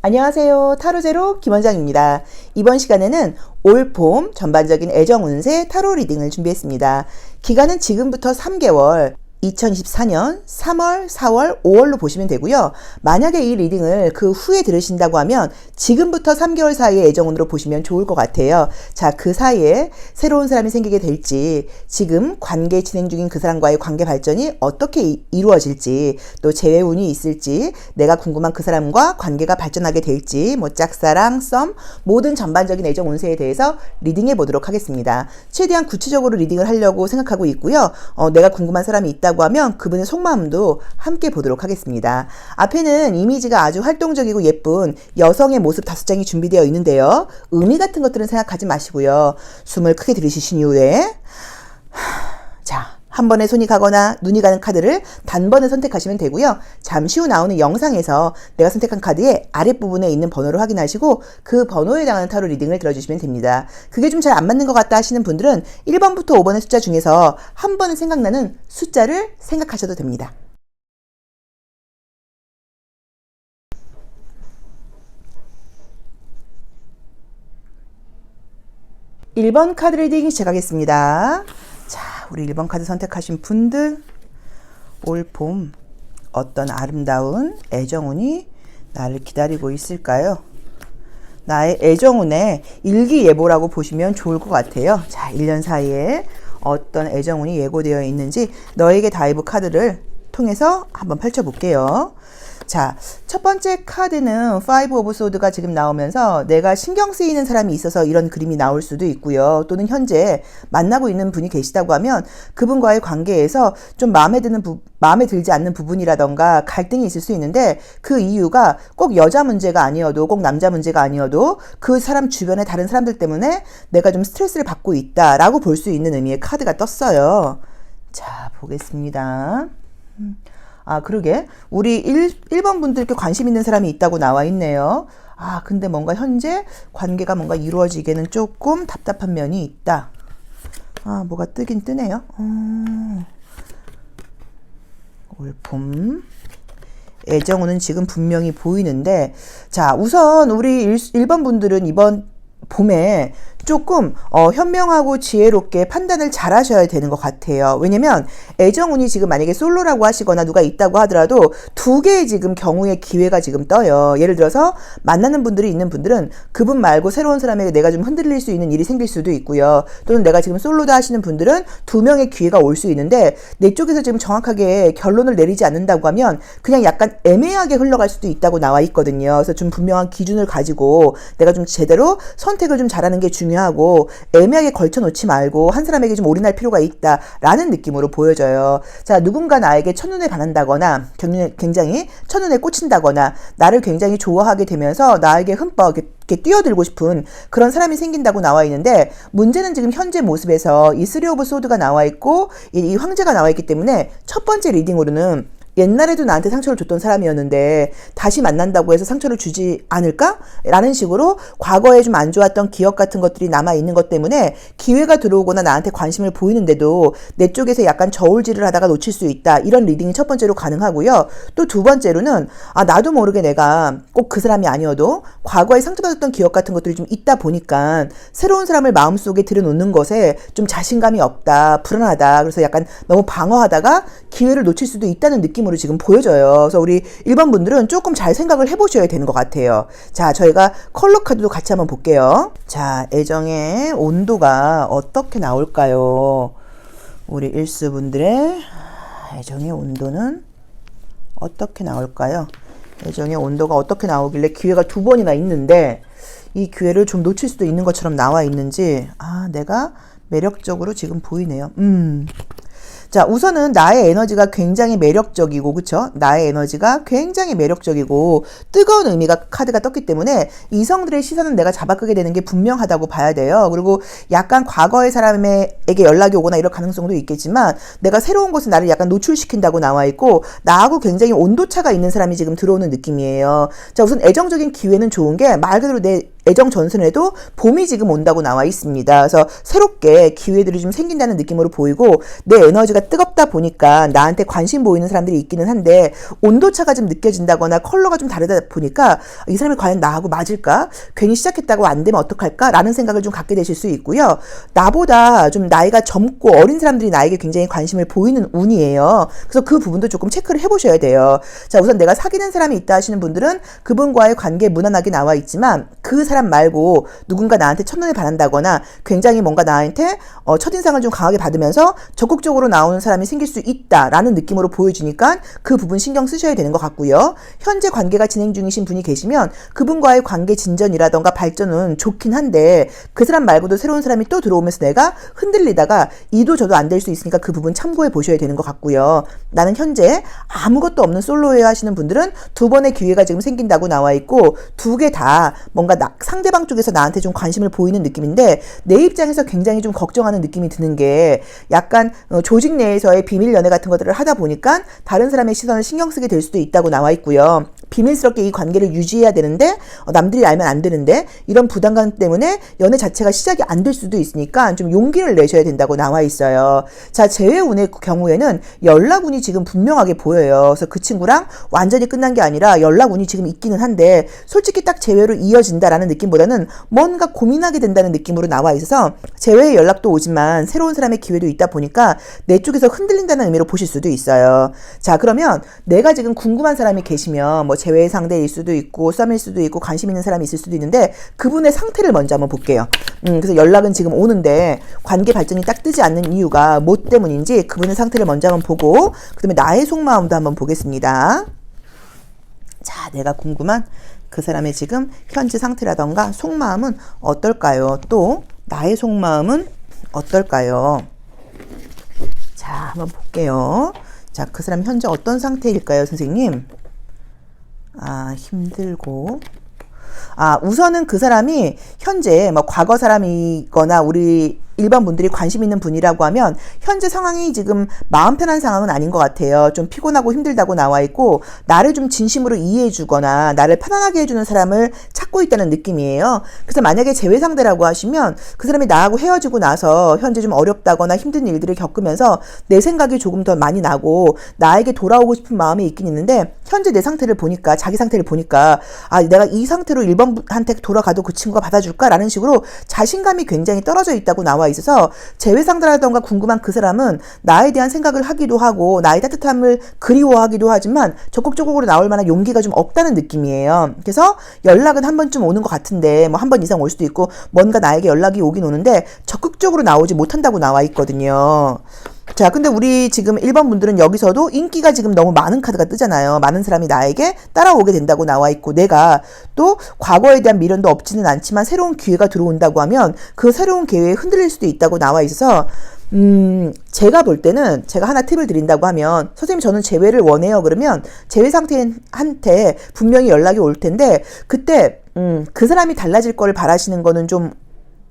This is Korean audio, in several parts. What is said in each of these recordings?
안녕하세요. 타로제로 김원장입니다. 이번 시간에는 올봄 전반적인 애정 운세 타로 리딩을 준비했습니다. 기간은 지금부터 3개월, 2024년 3월, 4월, 5월로 보시면 되고요. 만약에 이 리딩을 그 후에 들으신다고 하면 지금부터 3개월 사이의 애정운으로 보시면 좋을 것 같아요. 자, 그 사이에 새로운 사람이 생기게 될지, 지금 관계 진행 중인 그 사람과의 관계 발전이 어떻게 이루어질지, 또 재회운이 있을지, 내가 궁금한 그 사람과 관계가 발전하게 될지, 뭐 짝사랑, 썸, 모든 전반적인 애정 운세에 대해서 리딩해 보도록 하겠습니다. 최대한 구체적으로 리딩을 하려고 생각하고 있고요. 내가 궁금한 사람이 있다 고 하면 그분의 속마음도 함께 보도록 하겠습니다. 앞에는 이미지가 아주 활동적이고 예쁜 여성의 모습 5장이 준비되어 있는데요. 의미 같은 것들은 생각하지 마시고요. 숨을 크게 들이쉬신 이후에 한 번에 손이 가거나 눈이 가는 카드를 단번에 선택하시면 되고요. 잠시 후 나오는 영상에서 내가 선택한 카드의 아랫부분에 있는 번호를 확인하시고 그 번호에 해당하는 타로 리딩을 들어주시면 됩니다. 그게 좀 잘 안 맞는 것 같다 하시는 분들은 1번부터 5번의 숫자 중에서 한 번에 생각나는 숫자를 생각하셔도 됩니다. (1번) 카드 리딩 시작하겠습니다. 자, 우리 1번 카드 선택하신 분들, 올 봄 어떤 아름다운 애정운이 나를 기다리고 있을까요? 나의 애정운의 일기예보라고 보시면 좋을 것 같아요. 자, 1년 사이에 어떤 애정운이 예고되어 있는지 너에게 다이브 카드를 통해서 한번 펼쳐볼게요. 자, 첫 번째 카드는 5 오브 소드가 지금 나오면서 내가 신경 쓰이는 사람이 있어서 이런 그림이 나올 수도 있고요. 또는 현재 만나고 있는 분이 계시다고 하면 그분과의 관계에서 좀 마음에 들지 않는 부분이라던가 갈등이 있을 수 있는데 그 이유가 꼭 여자 문제가 아니어도 꼭 남자 문제가 아니어도 그 사람 주변의 다른 사람들 때문에 내가 좀 스트레스를 받고 있다라고 볼 수 있는 의미의 카드가 떴어요. 자, 보겠습니다. 그러게. 우리 1번 분들께 관심 있는 사람이 있다고 나와 있네요. 근데 뭔가 현재 관계가 뭔가 이루어지기에는 조금 답답한 면이 있다. 뭐가 뜨긴 뜨네요. 올 봄. 애정운은 지금 분명히 보이는데, 자, 우선 우리 1번 분들은 이번 봄에 조금 현명하고 지혜롭게 판단을 잘 하셔야 되는 것 같아요. 왜냐면 애정운이 지금 만약에 솔로라고 하시거나 누가 있다고 하더라도 두 개의 지금 경우의 기회가 지금 떠요. 예를 들어서 만나는 분들이 있는 분들은 그분 말고 새로운 사람에게 내가 좀 흔들릴 수 있는 일이 생길 수도 있고요. 또는 내가 지금 솔로다 하시는 분들은 2명의 기회가 올 수 있는데 내 쪽에서 지금 정확하게 결론을 내리지 않는다고 하면 그냥 약간 애매하게 흘러갈 수도 있다고 나와 있거든요. 그래서 좀 분명한 기준을 가지고 내가 좀 제대로 선택을 좀 잘하는 게 중요하고 애매하게 걸쳐놓지 말고 한 사람에게 좀 올인할 필요가 있다라는 느낌으로 보여져요. 자, 누군가 나에게 첫눈에 반한다거나 굉장히 첫눈에 꽂힌다거나 나를 굉장히 좋아하게 되면서 나에게 흠뻑 이렇게 뛰어들고 싶은 그런 사람이 생긴다고 나와 있는데 문제는 지금 현재 모습에서 이 3 오브 소드가 나와 있고 이 황제가 나와 있기 때문에 첫 번째 리딩으로는 옛날에도 나한테 상처를 줬던 사람이었는데 다시 만난다고 해서 상처를 주지 않을까? 라는 식으로 과거에 좀 안 좋았던 기억 같은 것들이 남아있는 것 때문에 기회가 들어오거나 나한테 관심을 보이는데도 내 쪽에서 약간 저울질을 하다가 놓칠 수 있다. 이런 리딩이 첫 번째로 가능하고요. 또 두 번째로는 나도 모르게 내가 꼭 그 사람이 아니어도 과거에 상처받았던 기억 같은 것들이 좀 있다 보니까 새로운 사람을 마음속에 들여놓는 것에 좀 자신감이 없다. 불안하다. 그래서 약간 너무 방어하다가 기회를 놓칠 수도 있다는 느낌으로 지금 보여져요. 그래서 우리 1번 분들은 조금 잘 생각을 해보셔야 되는 것 같아요. 자, 저희가 컬러 카드도 같이 한번 볼게요. 자, 애정의 온도가 어떻게 나올까요? 우리 1수 분들의 애정의 온도는 어떻게 나올까요? 애정의 온도가 어떻게 나오길래 기회가 2번이나 있는데 이 기회를 좀 놓칠 수도 있는 것처럼 나와 있는지 내가 매력적으로 지금 보이네요. 자, 우선은 나의 에너지가 굉장히 매력적이고, 그쵸? 나의 에너지가 굉장히 매력적이고, 뜨거운 의미가 카드가 떴기 때문에 이성들의 시선은 내가 잡아끄게 되는 게 분명하다고 봐야 돼요. 그리고 약간 과거의 사람에게 연락이 오거나 이럴 가능성도 있겠지만, 내가 새로운 곳에 나를 약간 노출시킨다고 나와 있고, 나하고 굉장히 온도차가 있는 사람이 지금 들어오는 느낌이에요. 자, 우선 애정적인 기회는 좋은 게 말 그대로 내 애정 전선에도 봄이 지금 온다고 나와 있습니다. 그래서 새롭게 기회들이 좀 생긴다는 느낌으로 보이고 내 에너지가 뜨겁다 보니까 나한테 관심 보이는 사람들이 있기는 한데 온도차가 좀 느껴진다거나 컬러가 좀 다르다 보니까 이 사람이 과연 나하고 맞을까? 괜히 시작했다고 안 되면 어떡할까? 라는 생각을 좀 갖게 되실 수 있고요. 나보다 좀 나이가 젊고 어린 사람들이 나에게 굉장히 관심을 보이는 운이에요. 그래서 그 부분도 조금 체크를 해보셔야 돼요. 자, 우선 내가 사귀는 사람이 있다 하시는 분들은 그분과의 관계 무난하게 나와 있지만 그 사람 말고 누군가 나한테 첫눈에 반한다거나 굉장히 뭔가 나한테 첫인상을 좀 강하게 받으면서 적극적으로 나오는 사람이 생길 수 있다라는 느낌으로 보여주니까 그 부분 신경 쓰셔야 되는 것 같고요. 현재 관계가 진행 중이신 분이 계시면 그분과의 관계 진전이라던가 발전은 좋긴 한데 그 사람 말고도 새로운 사람이 또 들어오면서 내가 흔들리다가 이도 저도 안 될 수 있으니까 그 부분 참고해 보셔야 되는 것 같고요. 나는 현재 아무것도 없는 솔로예요 하시는 분들은 두 번의 기회가 지금 생긴다고 나와 있고 두 개 다 뭔가 상대방 쪽에서 나한테 좀 관심을 보이는 느낌인데 내 입장에서 굉장히 좀 걱정하는 느낌이 드는 게 약간 조직 내에서의 비밀 연애 같은 것들을 하다 보니까 다른 사람의 시선을 신경 쓰게 될 수도 있다고 나와 있고요. 비밀스럽게 이 관계를 유지해야 되는데 남들이 알면 안 되는데 이런 부담감 때문에 연애 자체가 시작이 안 될 수도 있으니까 좀 용기를 내셔야 된다고 나와 있어요. 자, 재회운의 경우에는 연락운이 지금 분명하게 보여요. 그래서 그 친구랑 완전히 끝난 게 아니라 연락운이 지금 있기는 한데 솔직히 딱 재회로 이어진다라는 느낌보다는 뭔가 고민하게 된다는 느낌으로 나와 있어서 재회의 연락도 오지만 새로운 사람의 기회도 있다 보니까 내 쪽에서 흔들린다는 의미로 보실 수도 있어요. 자, 그러면 내가 지금 궁금한 사람이 계시면 뭐 재회의 상대일 수도 있고 썸일 수도 있고 관심 있는 사람이 있을 수도 있는데 그분의 상태를 먼저 한번 볼게요. 그래서 연락은 지금 오는데 관계 발전이 딱 뜨지 않는 이유가 뭐 때문인지 그분의 상태를 먼저 한번 보고 그 다음에 나의 속마음도 한번 보겠습니다. 자, 내가 궁금한 그 사람의 지금 현재 상태라던가 속마음은 어떨까요? 또 나의 속마음은 어떨까요? 자, 한번 볼게요. 자, 그 사람 현재 어떤 상태일까요, 선생님? 힘들고. 우선은 그 사람이 현재 뭐 과거 사람이거나 우리 일반 분들이 관심 있는 분이라고 하면 현재 상황이 지금 마음 편한 상황은 아닌 것 같아요. 좀 피곤하고 힘들다고 나와 있고 나를 좀 진심으로 이해해 주거나 나를 편안하게 해주는 사람을 찾고 있다는 느낌이에요. 그래서 만약에 재회 상대라고 하시면 그 사람이 나하고 헤어지고 나서 현재 좀 어렵다거나 힘든 일들을 겪으면서 내 생각이 조금 더 많이 나고 나에게 돌아오고 싶은 마음이 있긴 있는데 현재 내 상태를 보니까 자기 상태를 보니까 내가 이 상태로 1번한테 돌아가도 그 친구가 받아줄까라는 식으로 자신감이 굉장히 떨어져 있다고 나와 있어서 재회 상대라던가 궁금한 그 사람은 나에 대한 생각을 하기도 하고 나의 따뜻함을 그리워하기도 하지만 적극적으로 나올 만한 용기가 좀 없다는 느낌이에요. 그래서 연락은 한 번쯤 오는 것 같은데 뭐 한 번 이상 올 수도 있고 뭔가 나에게 연락이 오긴 오는데 적극적으로 나오지 못한다고 나와 있거든요. 자, 근데 우리 지금 1번 분들은 여기서도 인기가 지금 너무 많은 카드가 뜨잖아요. 많은 사람이 나에게 따라오게 된다고 나와 있고 내가 또 과거에 대한 미련도 없지는 않지만 새로운 기회가 들어온다고 하면 그 새로운 기회에 흔들릴 수도 있다고 나와 있어서 제가 볼 때는 제가 하나 팁을 드린다고 하면 선생님 저는 재회를 원해요. 그러면 재회 상태한테 분명히 연락이 올 텐데 그때 그 사람이 달라질 거를 바라시는 거는 좀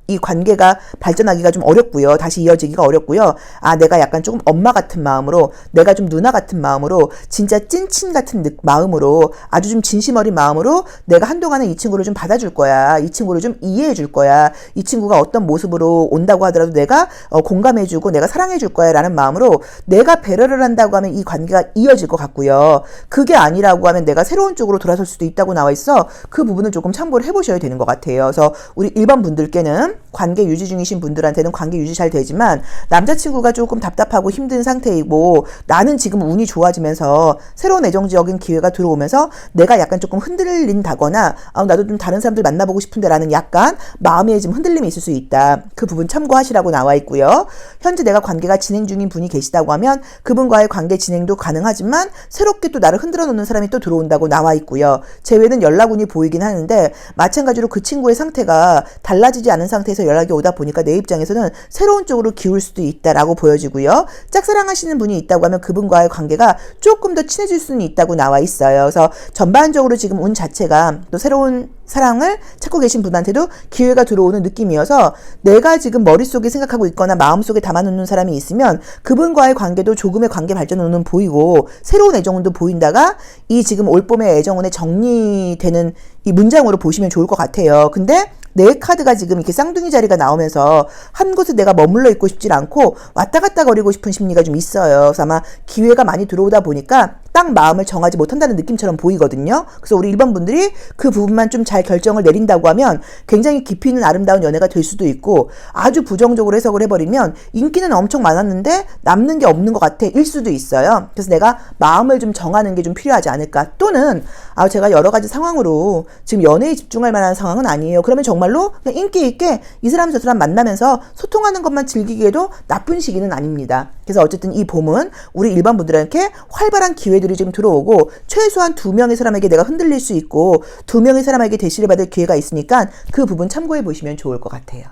이 관계가 발전하기가 좀 어렵고요. 다시 이어지기가 어렵고요. 내가 약간 조금 엄마 같은 마음으로 내가 좀 누나 같은 마음으로 진짜 찐친 같은 마음으로 아주 좀 진심 어린 마음으로 내가 한동안은 이 친구를 좀 받아줄 거야. 이 친구를 좀 이해해 줄 거야. 이 친구가 어떤 모습으로 온다고 하더라도 내가 공감해 주고 내가 사랑해 줄 거야 라는 마음으로 내가 배려를 한다고 하면 이 관계가 이어질 것 같고요. 그게 아니라고 하면 내가 새로운 쪽으로 돌아설 수도 있다고 나와 있어 그 부분은 조금 참고를 해보셔야 되는 것 같아요. 그래서 우리 1번 분들께는 관계 유지 중이신 분들한테는 관계 유지 잘 되지만 남자친구가 조금 답답하고 힘든 상태이고 나는 지금 운이 좋아지면서 새로운 애정적인 기회가 들어오면서 내가 약간 조금 흔들린다거나 나도 좀 다른 사람들 만나보고 싶은데 라는 약간 마음에 지금 흔들림이 있을 수 있다. 그 부분 참고하시라고 나와 있고요. 현재 내가 관계가 진행 중인 분이 계시다고 하면 그분과의 관계 진행도 가능하지만 새롭게 또 나를 흔들어 놓는 사람이 또 들어온다고 나와 있고요. 재회는 연락운이 보이긴 하는데 마찬가지로 그 친구의 상태가 달라지지 않은 상태에서 연락이 오다 보니까 내 입장에서는 새로운 쪽으로 기울 수도 있다라고 보여지고요. 짝사랑하시는 분이 있다고 하면 그분과의 관계가 조금 더 친해질 수는 있다고 나와 있어요. 그래서 전반적으로 지금 운 자체가 또 새로운 사랑을 찾고 계신 분한테도 기회가 들어오는 느낌이어서 내가 지금 머릿속에 생각하고 있거나 마음속에 담아놓는 사람이 있으면 그분과의 관계도 조금의 관계 발전은 보이고 새로운 애정운도 보인다가 이 지금 올봄의 애정운의 정리되는 이 문장으로 보시면 좋을 것 같아요. 근데 내 카드가 지금 이렇게 쌍둥이 자리가 나오면서 한 곳에 내가 머물러 있고 싶지 않고 왔다 갔다 거리고 싶은 심리가 좀 있어요. 그래서 아마 기회가 많이 들어오다 보니까 딱 마음을 정하지 못한다는 느낌처럼 보이거든요. 그래서 우리 1번 분들이 그 부분만 좀 잘 결정을 내린다고 하면 굉장히 깊이 있는 아름다운 연애가 될 수도 있고, 아주 부정적으로 해석을 해버리면 인기는 엄청 많았는데 남는 게 없는 것 같아 일 수도 있어요. 그래서 내가 마음을 좀 정하는 게 좀 필요하지 않을까. 또는 제가 여러 가지 상황으로 지금 연애에 집중할 만한 상황은 아니에요. 그러면 정말로 그냥 인기 있게 이 사람 저 사람 만나면서 소통하는 것만 즐기기에도 나쁜 시기는 아닙니다. 그래서 어쨌든 이 봄은 우리 1번 분들한테 활발한 기회들이 지금 들어오고, 최소한 2명의 사람에게 내가 흔들릴 수 있고 2명의 사람에게 대시를 받을 기회가 있으니까 그 부분 참고해 보시면 좋을 것 같아요.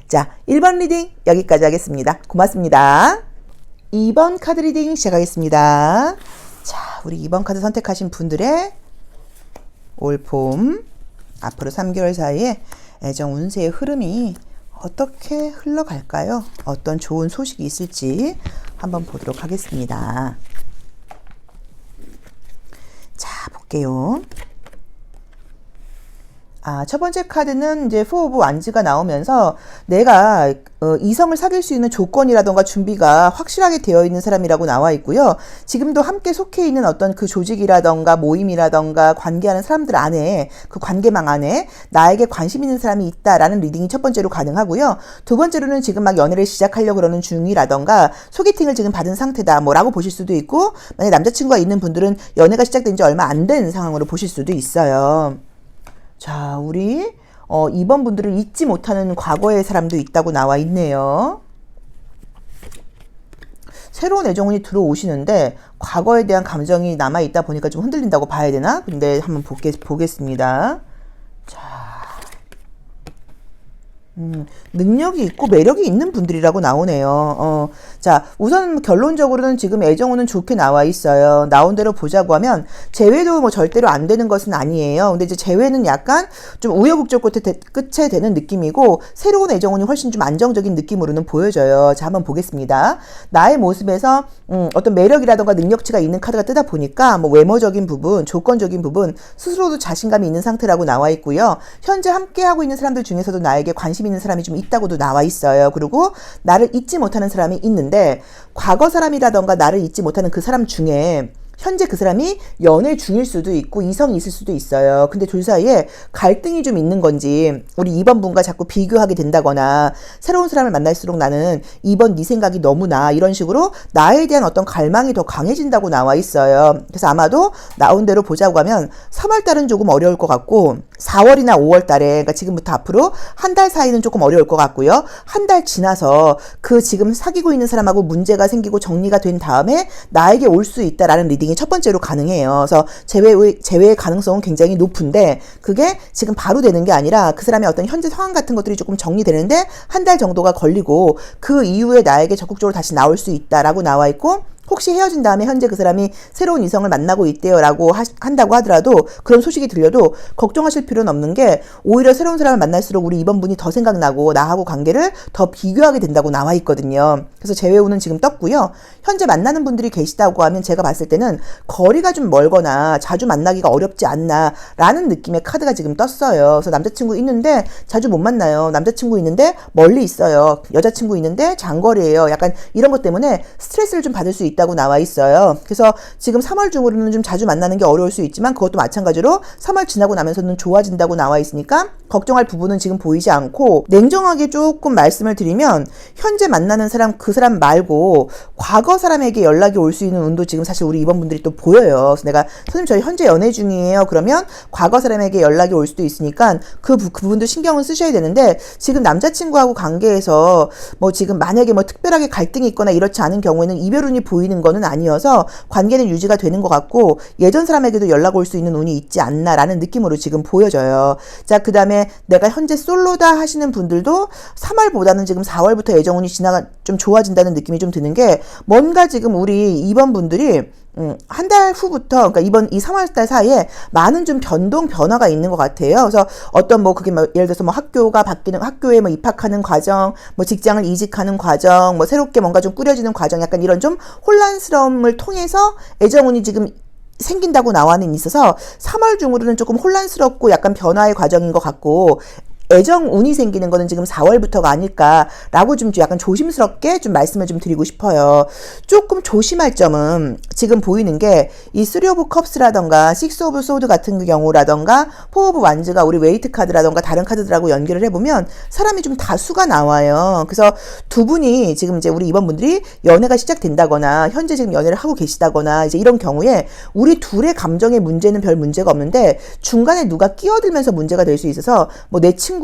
자, 1번 리딩 여기까지 하겠습니다. 고맙습니다. 2번 카드 리딩 시작하겠습니다. 자, 우리 2번 카드 선택하신 분들의 올 봄 앞으로 3개월 사이에 애정 운세의 흐름이 어떻게 흘러갈까요? 어떤 좋은 소식이 있을지 한번 보도록 하겠습니다. 자, 볼게요. 첫 번째 카드는 이제 포 오브 완즈가 나오면서 내가 이성을 사귈 수 있는 조건이라던가 준비가 확실하게 되어 있는 사람이라고 나와 있고요. 지금도 함께 속해 있는 어떤 그 조직이라던가 모임이라던가 관계하는 사람들 안에, 그 관계망 안에 나에게 관심 있는 사람이 있다라는 리딩이 첫 번째로 가능하고요. 두 번째로는 지금 막 연애를 시작하려고 그러는 중이라던가 소개팅을 지금 받은 상태다 뭐라고 보실 수도 있고, 만약에 남자친구가 있는 분들은 연애가 시작된 지 얼마 안 된 상황으로 보실 수도 있어요. 자, 우리 2번 분들을 잊지 못하는 과거의 사람도 있다고 나와 있네요. 새로운 애정운이 들어오시는데 과거에 대한 감정이 남아있다 보니까 좀 흔들린다고 봐야 되나? 근데 한번 보겠습니다. 자, 능력이 있고 매력이 있는 분들이라고 나오네요. 자, 우선 결론적으로는 지금 애정운은 좋게 나와 있어요. 나온 대로 보자고 하면 재회도 뭐 절대로 안 되는 것은 아니에요. 근데 이제 재회는 약간 좀 우여곡절 끝에 되는 느낌이고, 새로운 애정운이 훨씬 좀 안정적인 느낌으로는 보여져요. 자, 한번 보겠습니다. 나의 모습에서 어떤 매력이라던가 능력치가 있는 카드가 뜨다 보니까 뭐 외모적인 부분, 조건적인 부분, 스스로도 자신감이 있는 상태라고 나와 있고요. 현재 함께하고 있는 사람들 중에서도 나에게 관심 있는 사람이 좀 있다고도 나와 있어요. 그리고 나를 잊지 못하는 사람이 있는데, 과거 사람이라던가 나를 잊지 못하는 그 사람 중에 현재 그 사람이 연애 중일 수도 있고 이성이 있을 수도 있어요. 근데 둘 사이에 갈등이 좀 있는 건지, 우리 2번 분과 자꾸 비교하게 된다거나, 새로운 사람을 만날수록 나는 2번 네 생각이 너무나, 이런 식으로 나에 대한 어떤 갈망이 더 강해진다고 나와 있어요. 그래서 아마도 나온 대로 보자고 하면 3월달은 조금 어려울 것 같고, 4월이나 5월달에, 그러니까 지금부터 앞으로 한 달 사이는 조금 어려울 것 같고요. 한 달 지나서 그 지금 사귀고 있는 사람하고 문제가 생기고 정리가 된 다음에 나에게 올 수 있다라는 리딩이 첫 번째로 가능해요. 그래서 재회의 가능성은 굉장히 높은데, 그게 지금 바로 되는 게 아니라 그 사람의 어떤 현재 상황 같은 것들이 조금 정리되는데 한 달 정도가 걸리고, 그 이후에 나에게 적극적으로 다시 나올 수 있다라고 나와 있고, 혹시 헤어진 다음에 현재 그 사람이 새로운 이성을 만나고 있대요 라고 한다고 하더라도, 그런 소식이 들려도 걱정하실 필요는 없는 게, 오히려 새로운 사람을 만날수록 우리 2번 분이 더 생각나고 나하고 관계를 더 비교하게 된다고 나와 있거든요. 그래서 재회운은 지금 떴고요. 현재 만나는 분들이 계시다고 하면 제가 봤을 때는 거리가 좀 멀거나 자주 만나기가 어렵지 않나 라는 느낌의 카드가 지금 떴어요. 그래서 남자친구 있는데 자주 못 만나요. 남자친구 있는데 멀리 있어요. 여자친구 있는데 장거리예요. 약간 이런 것 때문에 스트레스를 좀 받을 수 있다고 나와 있어요. 그래서 지금 3월 중으로는 좀 자주 만나는 게 어려울 수 있지만, 그것도 마찬가지로 3월 지나고 나면서는 좋아진다고 나와 있으니까 걱정할 부분은 지금 보이지 않고, 냉정하게 조금 말씀을 드리면 현재 만나는 사람, 그 사람 말고 과거 사람에게 연락이 올 수 있는 운도 지금 사실 우리 2번 분들이 또 보여요. 그래서 내가 선생님 저희 현재 연애 중이에요. 그러면 과거 사람에게 연락이 올 수도 있으니까 그 부분도 신경을 쓰셔야 되는데, 지금 남자친구하고 관계에서 뭐 지금 만약에 뭐 특별하게 갈등이 있거나 이렇지 않은 경우에는 이별운이 보이는 거는 아니어서 관계는 유지가 되는 것 같고, 예전 사람에게도 연락 올 수 있는 운이 있지 않나라는 느낌으로 지금 보여져요. 자, 그 다음에 내가 현재 솔로다 하시는 분들도 3월보다는 지금 4월부터 애정운이 좀 좋아진다는 느낌이 좀 드는 게, 뭔가 지금 우리 2번 분들이 한 달 후부터, 그러니까 이번 이 3월 달 사이에 많은 좀 변화가 있는 것 같아요. 그래서 어떤 뭐 그게 뭐 예를 들어서 뭐 학교가 바뀌는, 학교에 뭐 입학하는 과정, 뭐 직장을 이직하는 과정, 뭐 새롭게 뭔가 좀 꾸려지는 과정, 약간 이런 좀 혼란스러움을 통해서 애정운이 지금 생긴다고 나와는 있어서 3월 중으로는 조금 혼란스럽고 약간 변화의 과정인 것 같고, 애정 운이 생기는 거는 지금 4월부터가 아닐까라고 좀 약간 조심스럽게 좀 말씀을 좀 드리고 싶어요. 조금 조심할 점은 지금 보이는 게 이 3 오브 컵스라던가 6 오브 소드 같은 경우라던가 4 오브 완즈가 우리 웨이트 카드라던가 다른 카드들하고 연결을 해보면 사람이 좀 다수가 나와요. 그래서 두 분이 지금 이제 우리 이번 분들이 연애가 시작된다거나 현재 지금 연애를 하고 계시다거나 이제 이런 경우에 우리 둘의 감정의 문제는 별 문제가 없는데 중간에 누가 끼어들면서 문제가 될 수 있어서 뭐 내 친구들이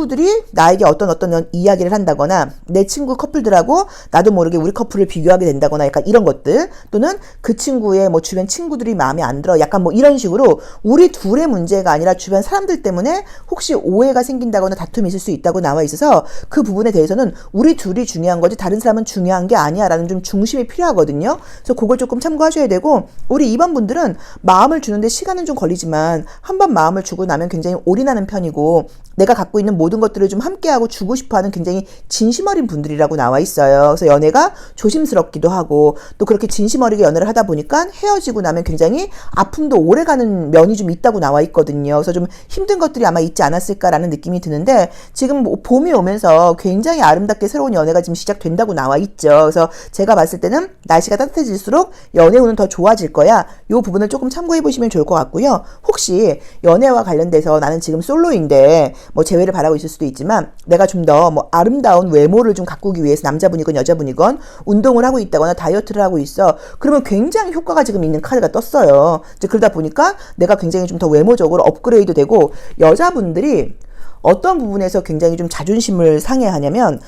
나에게 어떤 이야기를 한다거나 내 친구 커플들하고 나도 모르게 우리 커플을 비교하게 된다거나 약간 이런 것들, 또는 그 친구의 뭐 주변 친구들이 마음에 안 들어 약간 뭐 이런 식으로 우리 둘의 문제가 아니라 주변 사람들 때문에 혹시 오해가 생긴다거나 다툼이 있을 수 있다고 나와 있어서 그 부분에 대해서는 우리 둘이 중요한 거지 다른 사람은 중요한 게 아니야 라는 좀 중심이 필요하거든요. 그래서 그걸 조금 참고하셔야 되고, 우리 2번 분들은 마음을 주는데 시간은 좀 걸리지만 한번 마음을 주고 나면 굉장히 올인하는 편이고, 내가 갖고 있는 모든 것들을 좀 함께하고 주고 싶어하는 굉장히 진심 어린 분들이라고 나와 있어요. 그래서 연애가 조심스럽기도 하고, 또 그렇게 진심 어리게 연애를 하다 보니까 헤어지고 나면 굉장히 아픔도 오래가는 면이 좀 있다고 나와 있거든요. 그래서 좀 힘든 것들이 아마 있지 않았을까라는 느낌이 드는데, 지금 뭐 봄이 오면서 굉장히 아름답게 새로운 연애가 지금 시작된다고 나와 있죠. 그래서 제가 봤을 때는 날씨가 따뜻해질수록 연애운은 더 좋아질 거야. 이 부분을 조금 참고해 보시면 좋을 것 같고요. 혹시 연애와 관련돼서 나는 지금 솔로인데 뭐 재회를 바라고 있을 수도 있지만 내가 좀 더 뭐 아름다운 외모를 좀 가꾸기 위해서 남자분이건 여자분이건 운동을 하고 있다거나 다이어트를 하고 있어. 그러면 굉장히 효과가 지금 있는 카드가 떴어요. 이제 그러다 보니까 내가 굉장히 좀 더 외모적으로 업그레이드 되고, 여자분들이 어떤 부분에서 굉장히 좀 자존심을 상해하냐면,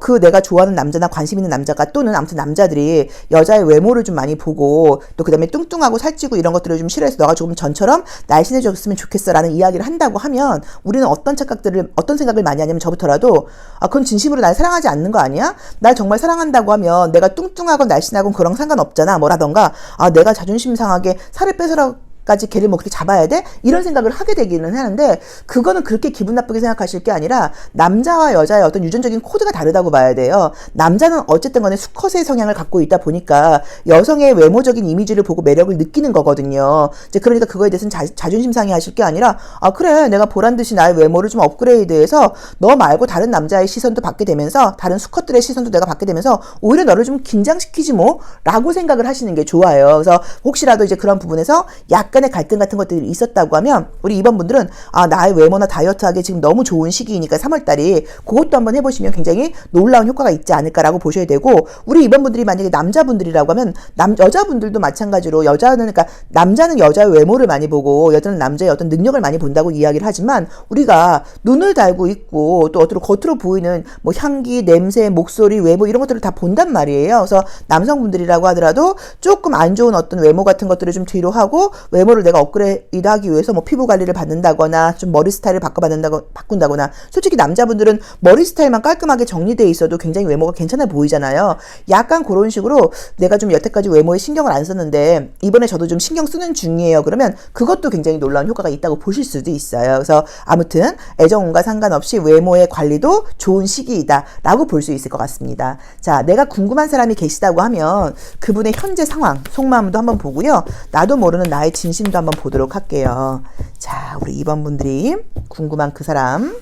그 내가 좋아하는 남자나 관심 있는 남자가, 또는 아무튼 남자들이 여자의 외모를 좀 많이 보고, 또 그 다음에 뚱뚱하고 살찌고 이런 것들을 좀 싫어해서 너가 조금 전처럼 날씬해졌으면 좋겠어 라는 이야기를 한다고 하면, 우리는 어떤 생각을 많이 하냐면, 저부터라도, 그건 진심으로 날 사랑하지 않는 거 아니야? 날 정말 사랑한다고 하면 내가 뚱뚱하건 날씬하건 그런 상관없잖아. 뭐라던가, 내가 자존심 상하게 살을 빼서라 까지 걔를 뭐 그렇게 잡아야 돼? 이런 생각을 하게 되기는 하는데, 그거는 그렇게 기분 나쁘게 생각하실 게 아니라 남자와 여자의 어떤 유전적인 코드가 다르다고 봐야 돼요. 남자는 어쨌든 간에 수컷의 성향을 갖고 있다 보니까 여성의 외모적인 이미지를 보고 매력을 느끼는 거거든요. 이제 그러니까 그거에 대해서는 자존심 상해하실 게 아니라, 그래 내가 보란 듯이 나의 외모를 좀 업그레이드해서 너 말고 다른 남자의 시선도 받게 되면서 다른 수컷들의 시선도 내가 받게 되면서 오히려 너를 좀 긴장시키지 뭐 라고 생각을 하시는 게 좋아요. 그래서 혹시라도 이제 그런 부분에서 약간의 갈등 같은 것들이 있었다고 하면, 우리 2번 분들은 나의 외모나 다이어트하기 지금 너무 좋은 시기이니까 3월달이 그것도 한번 해보시면 굉장히 놀라운 효과가 있지 않을까라고 보셔야 되고, 우리 2번 분들이 만약에 남자분들이라고 하면 여자분들도 마찬가지로, 그러니까 남자는 여자의 외모를 많이 보고 여자는 남자의 어떤 능력을 많이 본다고 이야기를 하지만, 우리가 눈을 달고 있고 또 겉으로 보이는 뭐 향기, 냄새, 목소리, 외모 이런 것들을 다 본단 말이에요. 그래서 남성분들이라고 하더라도 조금 안 좋은 어떤 외모 같은 것들을 좀 뒤로 하고, 외모를 내가 업그레이드 하기 위해서 뭐 피부 관리를 받는다거나 좀 머리 스타일을 바꾼다거나, 솔직히 남자분들은 머리 스타일만 깔끔하게 정리되어 있어도 굉장히 외모가 괜찮아 보이잖아요. 약간 그런 식으로 내가 좀 여태까지 외모에 신경을 안 썼는데 이번에 저도 좀 신경 쓰는 중이에요. 그러면 그것도 굉장히 놀라운 효과가 있다고 보실 수도 있어요. 그래서 아무튼 애정운과 상관없이 외모의 관리도 좋은 시기이다 라고 볼 수 있을 것 같습니다. 자, 내가 궁금한 사람이 계시다고 하면 그분의 현재 상황, 속마음도 한번 보고요. 나도 모르는 나의 진심도 한번 보도록 할게요. 자, 우리 2번 분들이 궁금한 그 사람.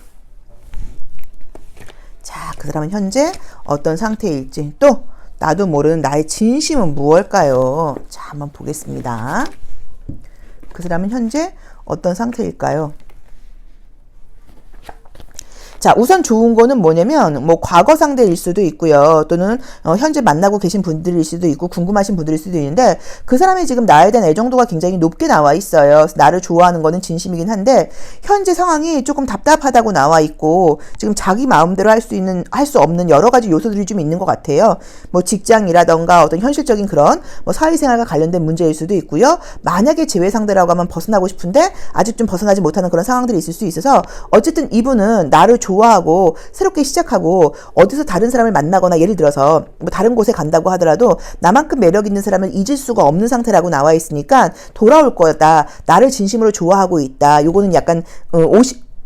자, 그 사람은 현재 어떤 상태일지, 또 나도 모르는 나의 진심은 무엇일까요? 자, 한번 보겠습니다. 그 사람은 현재 어떤 상태일까요? 자, 우선 좋은 거는 뭐냐면, 뭐, 과거 상대일 수도 있고요. 또는, 현재 만나고 계신 분들일 수도 있고, 궁금하신 분들일 수도 있는데, 그 사람이 지금 나에 대한 애정도가 굉장히 높게 나와 있어요. 나를 좋아하는 거는 진심이긴 한데, 현재 상황이 조금 답답하다고 나와 있고, 지금 자기 마음대로 할 수 없는 여러 가지 요소들이 좀 있는 것 같아요. 뭐, 직장이라던가 어떤 현실적인 그런, 뭐, 사회생활과 관련된 문제일 수도 있고요. 만약에 재회 상대라고 하면 벗어나고 싶은데, 아직 좀 벗어나지 못하는 그런 상황들이 있을 수 있어서, 어쨌든 이분은 나를 좋아하고 새롭게 시작하고 어디서 다른 사람을 만나거나 예를 들어서 뭐 다른 곳에 간다고 하더라도 나만큼 매력 있는 사람을 잊을 수가 없는 상태라고 나와 있으니까 돌아올 거다. 나를 진심으로 좋아하고 있다. 요거는 약간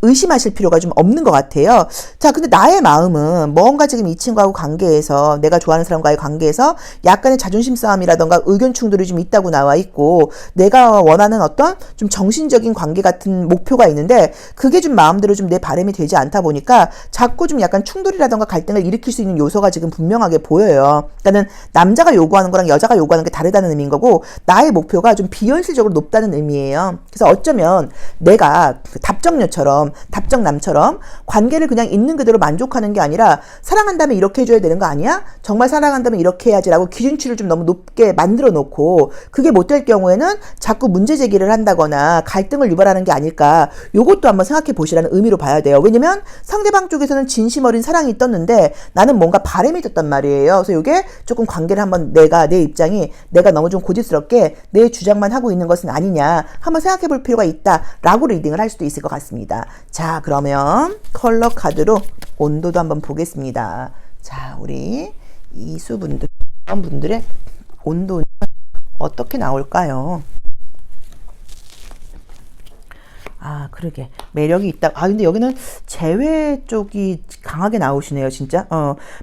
의심하실 필요가 좀 없는 것 같아요. 자, 근데 나의 마음은 뭔가 지금 이 친구하고 관계에서 내가 좋아하는 사람과의 관계에서 약간의 자존심 싸움이라던가 의견 충돌이 좀 있다고 나와 있고 내가 원하는 어떤 좀 정신적인 관계 같은 목표가 있는데 그게 좀 마음대로 좀 내 바람이 되지 않다 보니까 자꾸 좀 약간 충돌이라던가 갈등을 일으킬 수 있는 요소가 지금 분명하게 보여요. 그러니까는 남자가 요구하는 거랑 여자가 요구하는 게 다르다는 의미인 거고 나의 목표가 좀 비현실적으로 높다는 의미예요. 그래서 어쩌면 내가 답정녀처럼 답정남처럼 관계를 그냥 있는 그대로 만족하는 게 아니라 사랑한다면 이렇게 해줘야 되는 거 아니야? 정말 사랑한다면 이렇게 해야지라고 기준치를 좀 너무 높게 만들어 놓고 그게 못 될 경우에는 자꾸 문제 제기를 한다거나 갈등을 유발하는 게 아닐까 요것도 한번 생각해 보시라는 의미로 봐야 돼요. 왜냐면 상대방 쪽에서는 진심 어린 사랑이 떴는데 나는 뭔가 바람이 떴단 말이에요. 그래서 이게 조금 관계를 한번 내 입장이 내가 너무 좀 고집스럽게 내 주장만 하고 있는 것은 아니냐 한번 생각해 볼 필요가 있다라고 리딩을 할 수도 있을 것 같습니다. 자, 그러면 컬러 카드로 온도도 한번 보겠습니다. 자, 우리 이수분들, 분들의 온도는 어떻게 나올까요? 아, 그러게. 매력이 있다. 아, 근데 여기는 재회 쪽이 강하게 나오시네요, 진짜.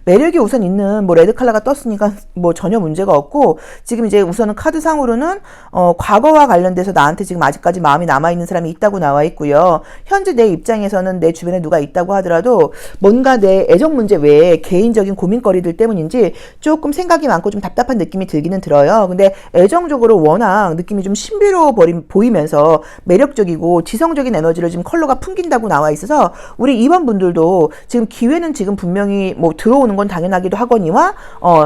매력이 우선 있는, 뭐, 레드 컬러가 떴으니까, 뭐, 전혀 문제가 없고, 지금 이제 우선은 카드상으로는, 과거와 관련돼서 나한테 지금 아직까지 마음이 남아있는 사람이 있다고 나와 있고요. 현재 내 입장에서는 내 주변에 누가 있다고 하더라도, 뭔가 내 애정 문제 외에 개인적인 고민거리들 때문인지, 조금 생각이 많고 좀 답답한 느낌이 들기는 들어요. 근데 애정적으로 워낙 느낌이 좀 신비로워 보이면서, 매력적이고, 지성적인 에너지를 지금 컬러가 풍긴다고 나와 있어서 우리 2번 분들도 지금 기회는 지금 분명히 뭐 들어오는 건 당연하기도 하거니와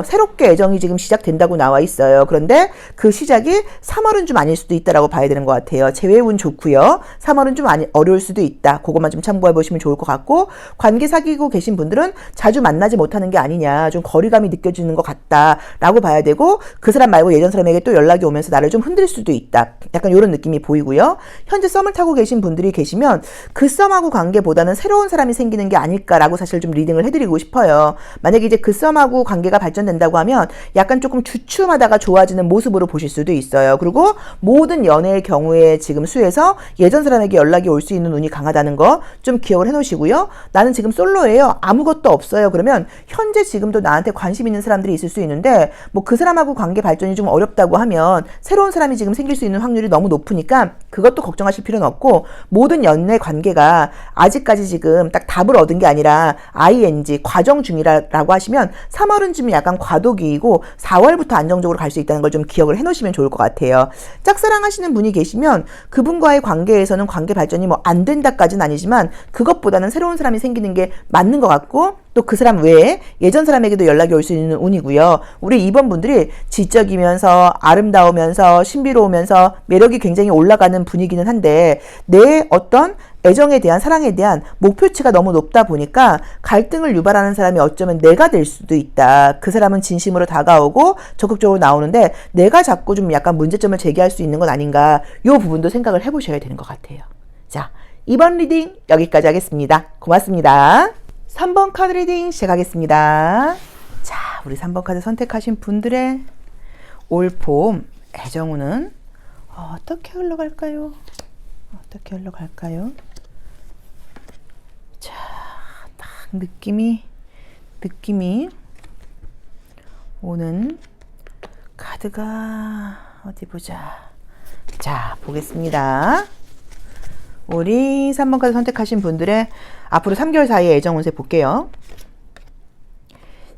새롭게 애정이 지금 시작된다고 나와 있어요. 그런데 그 시작이 3월은 좀 아닐 수도 있다라고 봐야 되는 것 같아요. 재회운 좋고요. 3월은 좀 어려울 수도 있다. 그것만 좀 참고해 보시면 좋을 것 같고 관계 사귀고 계신 분들은 자주 만나지 못하는 게 아니냐 좀 거리감이 느껴지는 것 같다라고 봐야 되고 그 사람 말고 예전 사람에게 또 연락이 오면서 나를 좀 흔들 수도 있다. 약간 이런 느낌이 보이고요. 현재 썸을 타고 계신 분들이 계시면 그 썸하고 관계보다는 새로운 사람이 생기는 게 아닐까라고 사실 좀 리딩을 해드리고 싶어요. 만약에 이제 그 썸하고 관계가 발전된다고 하면 약간 조금 주춤하다가 좋아지는 모습으로 보실 수도 있어요. 그리고 모든 연애의 경우에 지금 수에서 예전 사람에게 연락이 올 수 있는 운이 강하다는 거 좀 기억을 해놓으시고요. 나는 지금 솔로예요. 아무것도 없어요. 그러면 현재 지금도 나한테 관심 있는 사람들이 있을 수 있는데 뭐 그 사람하고 관계 발전이 좀 어렵다고 하면 새로운 사람이 지금 생길 수 있는 확률이 너무 높으니까 그것도 걱정하실 필요는 없고 모든 연애 관계가 아직까지 지금 딱 답을 얻은 게 아니라 ING 과정 중이라고 하시면 3월은 좀 약간 과도기이고 4월부터 안정적으로 갈 수 있다는 걸 좀 기억을 해놓으시면 좋을 것 같아요. 짝사랑하시는 분이 계시면 그분과의 관계에서는 관계 발전이 뭐 안 된다까지는 아니지만 그것보다는 새로운 사람이 생기는 게 맞는 것 같고 또 그 사람 외에 예전 사람에게도 연락이 올 수 있는 운이고요. 우리 2번 분들이 지적이면서 아름다우면서 신비로우면서 매력이 굉장히 올라가는 분이기는 한데 내 어떤 애정에 대한 사랑에 대한 목표치가 너무 높다 보니까 갈등을 유발하는 사람이 어쩌면 내가 될 수도 있다. 그 사람은 진심으로 다가오고 적극적으로 나오는데 내가 자꾸 좀 약간 문제점을 제기할 수 있는 건 아닌가 이 부분도 생각을 해보셔야 되는 것 같아요. 자, 2번 리딩 여기까지 하겠습니다. 고맙습니다. 3번 카드 리딩 시작하겠습니다. 자, 우리 3번 카드 선택하신 분들의 올 봄 애정운은 어떻게 흘러갈까요? 어떻게 흘러갈까요? 자, 딱 느낌이 오는 카드가 어디 보자. 자, 보겠습니다. 우리 3번 카드 선택하신 분들의 앞으로 3개월 사이의 애정 운세 볼게요.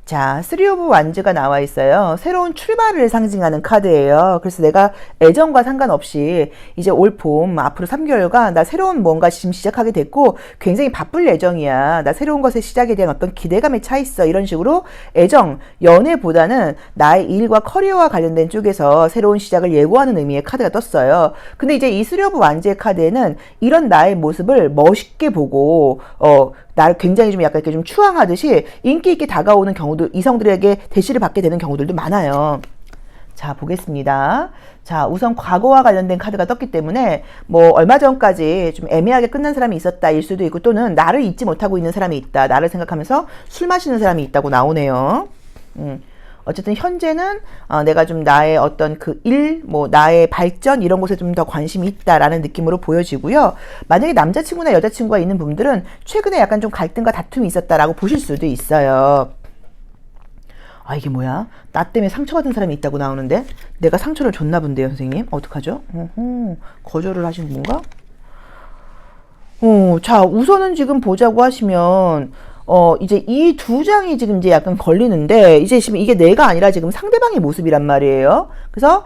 자, 3 오브 완즈가 나와 있어요. 새로운 출발을 상징하는 카드예요. 그래서 내가 애정과 상관없이 이제 올 봄 앞으로 3개월간 나 새로운 뭔가 지금 시작하게 됐고 굉장히 바쁠 예정이야. 나 새로운 것의 시작에 대한 어떤 기대감에 차 있어. 이런 식으로 애정, 연애보다는 나의 일과 커리어와 관련된 쪽에서 새로운 시작을 예고하는 의미의 카드가 떴어요. 근데 이제 이 3 오브 완즈의 카드에는 이런 나의 모습을 멋있게 보고 나를 굉장히 좀 약간 이렇게 좀 추앙하듯이 인기 있게 다가오는 경우도 이성들에게 대시를 받게 되는 경우들도 많아요. 자, 보겠습니다. 자, 우선 과거와 관련된 카드가 떴기 때문에 뭐 얼마 전까지 좀 애매하게 끝난 사람이 있었다일 수도 있고, 또는 나를 잊지 못하고 있는 사람이 있다. 나를 생각하면서 술 마시는 사람이 있다고 나오네요. 어쨌든 현재는 내가 좀 나의 어떤 그 일, 뭐 나의 발전 이런 곳에 좀 더 관심이 있다라는 느낌으로 보여지고요. 만약에 남자친구나 여자친구가 있는 분들은 최근에 약간 좀 갈등과 다툼이 있었다라고 보실 수도 있어요. 아, 이게 뭐야? 나 때문에 상처받은 사람이 있다고 나오는데 내가 상처를 줬나 본데요, 선생님? 어떡하죠? 거절을 하신 건가? 자, 우선은 지금 보자고 하시면 이제 이 두 장이 지금 이제 약간 걸리는데, 이제 지금 이게 내가 아니라 지금 상대방의 모습이란 말이에요. 그래서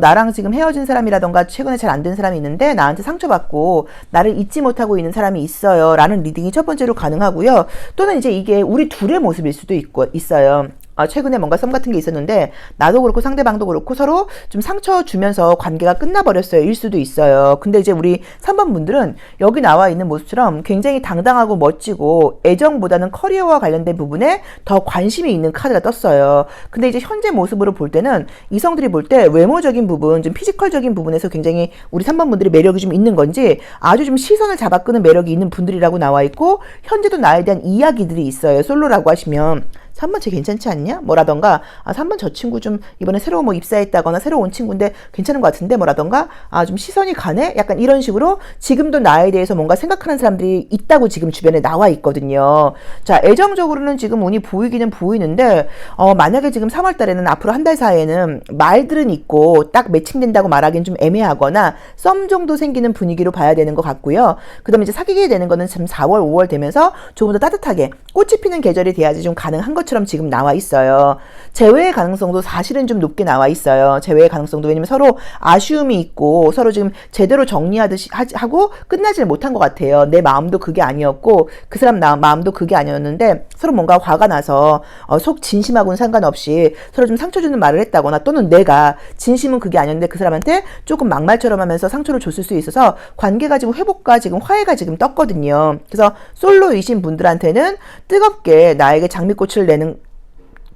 나랑 지금 헤어진 사람이라던가 최근에 잘 안 된 사람이 있는데 나한테 상처받고 나를 잊지 못하고 있는 사람이 있어요 라는 리딩이 첫 번째로 가능하고요. 또는 이제 이게 우리 둘의 모습일 수도 있어요. 최근에 뭔가 썸 같은 게 있었는데 나도 그렇고 상대방도 그렇고 서로 좀 상처 주면서 관계가 끝나버렸어요 일 수도 있어요. 근데 이제 우리 3번 분들은 여기 나와 있는 모습처럼 굉장히 당당하고 멋지고 애정보다는 커리어와 관련된 부분에 더 관심이 있는 카드가 떴어요. 근데 이제 현재 모습으로 볼 때는 이성들이 볼 때 외모적인 부분, 좀 피지컬적인 부분에서 굉장히 우리 3번 분들이 매력이 좀 있는 건지 아주 좀 시선을 잡아끄는 매력이 있는 분들이라고 나와 있고, 현재도 나에 대한 이야기들이 있어요. 솔로라고 하시면 3번 쟤 괜찮지 않냐? 뭐라던가, 3번 저 친구 좀 이번에 새로 뭐 입사했다거나 새로 온 친구인데 괜찮은 것 같은데 뭐라던가, 좀 시선이 가네? 약간 이런 식으로 지금도 나에 대해서 뭔가 생각하는 사람들이 있다고 지금 주변에 나와 있거든요. 자, 애정적으로는 지금 운이 보이기는 보이는데, 만약에 지금 3월 달에는 앞으로 한 달 사이에는 말들은 있고 딱 매칭된다고 말하기는 좀 애매하거나 썸 정도 생기는 분위기로 봐야 되는 것 같고요. 그 다음에 이제 사귀게 되는 거는 지금 4월, 5월 되면서 조금 더 따뜻하게 꽃이 피는 계절이 돼야지 좀 가능한 것처럼 지금 나와 있어요. 재회의 가능성도 사실은 좀 높게 나와 있어요. 재회의 가능성도, 왜냐면 서로 아쉬움이 있고 서로 지금 제대로 정리하듯이 하고 끝나지를 못한 것 같아요. 내 마음도 그게 아니었고 그 사람 마음도 그게 아니었는데 서로 뭔가 화가 나서 속 진심하고는 상관없이 서로 좀 상처 주는 말을 했다거나, 또는 내가 진심은 그게 아니었는데 그 사람한테 조금 막말처럼 하면서 상처를 줬을 수 있어서 관계가 지금 회복과 지금 화해가 지금 떴거든요. 그래서 솔로이신 분들한테는 뜨겁게 나에게 장미꽃을